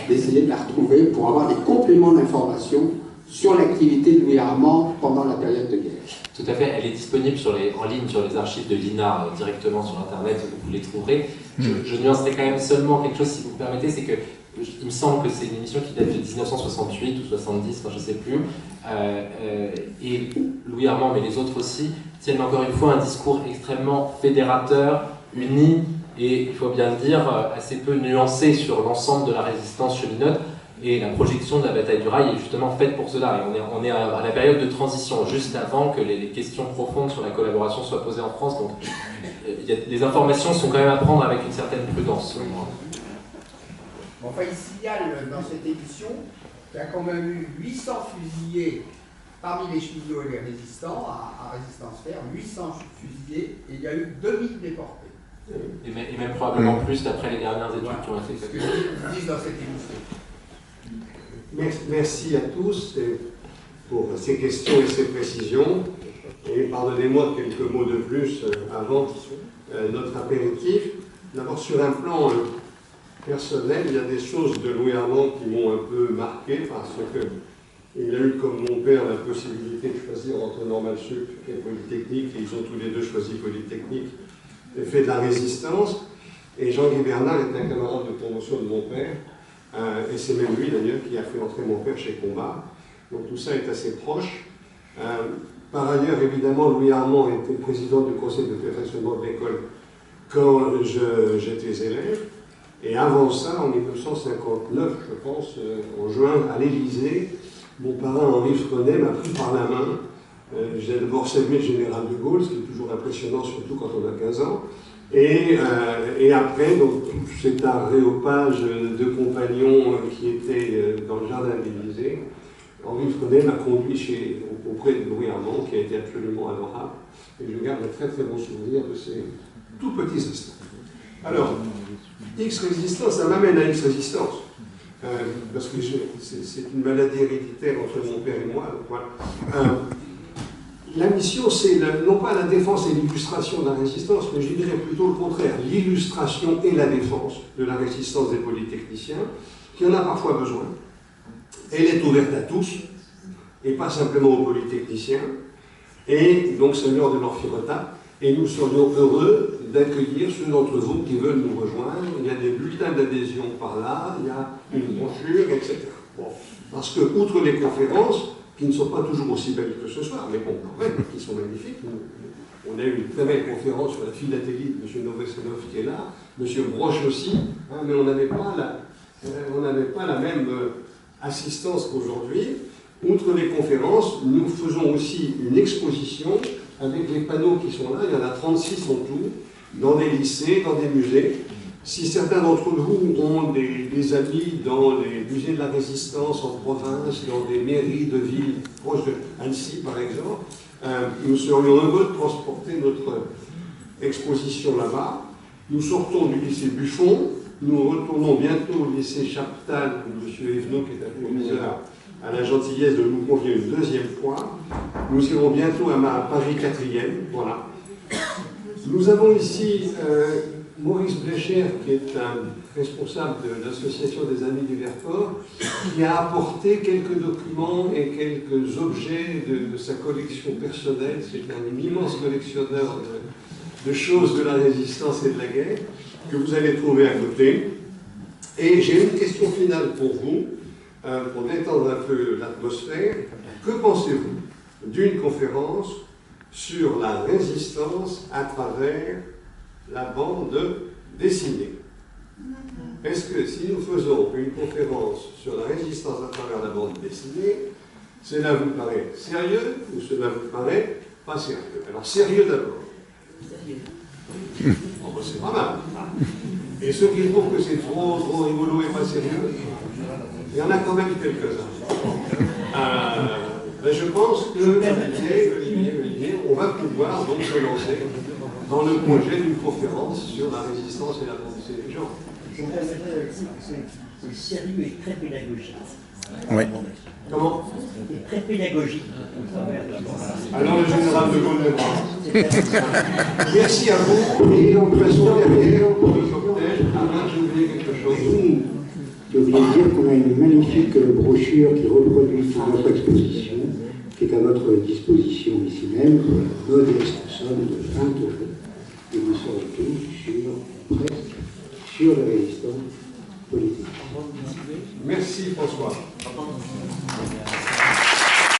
d'essayer de la retrouver pour avoir des compléments d'information sur l'activité de Louis Armand pendant la période de guerre. Tout à fait, elle est disponible en ligne sur les archives de l'INA, directement sur Internet, où vous les trouverez. Je nuancerai quand même seulement quelque chose, si vous me permettez, c'est que il me semble que c'est une émission qui date de 1968 ou 70, je ne sais plus, et Louis Armand, mais les autres aussi, tiennent encore une fois un discours extrêmement fédérateur, uni, et il faut bien le dire, assez peu nuancé sur l'ensemble de la résistance cheminote. Et la projection de la bataille du rail est justement faite pour cela. Et on est à la période de transition, juste avant que les questions profondes sur la collaboration soient posées en France. Donc les informations sont quand même à prendre avec une certaine prudence, selon moi. Bon, enfin, il signale dans cette émission qu'il y a quand même eu 800 fusillés parmi les cheminots et les résistants, à Résistance Faire, 800 fusillés, et il y a eu 2000 déportés. Et même probablement plus d'après les dernières études qui ont été faites. C'est ce qu'ils disent dans cette émission. Merci à tous. pour ces questions et ces précisions. Et pardonnez-moi quelques mots de plus avant notre apéritif. D'abord, sur un plan personnel, il y a des choses de Louis Armand qui m'ont un peu marqué parce qu'il a eu, comme mon père, la possibilité de choisir entre Normal Sup et Polytechnique, et ils ont tous les deux choisi Polytechnique, et fait de la résistance. Et Jean-Guy Bernard est un camarade de promotion de mon père, et c'est même lui d'ailleurs qui a fait entrer mon père chez Combat. Donc tout ça est assez proche. Par ailleurs, évidemment, Louis Armand était président du conseil de perfectionnement de l'école quand j'étais élève. Et avant ça, en 1959, je pense, en juin, à l'Élysée, mon parrain Henri Freinet m'a pris par la main. J'ai d'abord salué le général de Gaulle, ce qui est toujours impressionnant, surtout quand on a 15 ans. Et après, donc, tout cet aréopage de compagnons qui étaient dans le jardin de l'Élysée, Henri Freinet m'a conduit auprès de Louis Armand, qui a été absolument adorable. Et je garde un très très bon souvenir de ces tout petits instants. Alors, X-résistance, ça m'amène à X-résistance. Parce que c'est une maladie héréditaire entre mon père et moi. Donc, voilà. La mission, c'est non pas la défense et l'illustration de la résistance, mais je dirais plutôt le contraire, l'illustration et la défense de la résistance des polytechniciens, qui en a parfois besoin. Elle est ouverte à tous, et pas simplement aux polytechniciens, et donc c'est l'heure de l'Amphirotat, et nous serions heureux d'accueillir ceux d'entre vous qui veulent nous rejoindre. Il y a des bulletins d'adhésion par là, il y a une brochure, etc. Bon. Parce que, outre les conférences, qui ne sont pas toujours aussi belles que ce soir, mais bon, quand même, qui sont magnifiques. On a eu une très belle conférence sur la philatélie de M. Novoselov qui est là, M. Broche aussi, hein, mais on n'avait pas la même assistance qu'aujourd'hui. Outre les conférences, nous faisons aussi une exposition avec les panneaux qui sont là, il y en a 36 en tout, dans des lycées, dans des musées. Si certains d'entre vous ont des amis dans les musées de la Résistance en province, dans des mairies de villes proches de Annecy par exemple, nous serions heureux de transporter notre exposition là-bas. Nous sortons du lycée Buffon, nous retournons bientôt au lycée Chaptal, où M. Evenot, qui est un proviseur, a la gentillesse de nous convier une deuxième fois. Nous irons bientôt à Paris 4e, voilà. Nous avons ici Maurice Blecher, qui est un responsable de l'association des Amis du Vercors, qui a apporté quelques documents et quelques objets de sa collection personnelle. C'est un immense collectionneur de choses de la résistance et de la guerre, que vous allez trouver à côté. Et j'ai une question finale pour vous, pour détendre un peu l'atmosphère. Que pensez-vous d'une conférence sur la résistance à travers la bande dessinée? Est-ce que si nous faisons une conférence sur la résistance à travers la bande dessinée, cela vous paraît sérieux ou cela vous paraît pas sérieux? Alors sérieux d'abord. Sérieux. Oh, ben, c'est pas mal. Et ceux qui trouvent que c'est trop rigolo et pas sérieux, il y en a quand même quelques-uns. Ben, je pense que Olivier, on va pouvoir donc se lancer dans le projet d'une conférence sur la résistance et la pensée des gens. C'est sérieux et très pédagogique. Oui. Comment? Et très pédagogique. Alors le général de Gaulle. Merci à vous. Et en passant derrière pour le cocktail, à moins que j'ai oublié quelque chose. Je voulais dire qu'on a une magnifique brochure qui reproduit toute notre exposition, qui est à votre disposition ici même, pour la modeste somme de 20 €. Et nous serons tous presque sur la résistance politique. Merci François.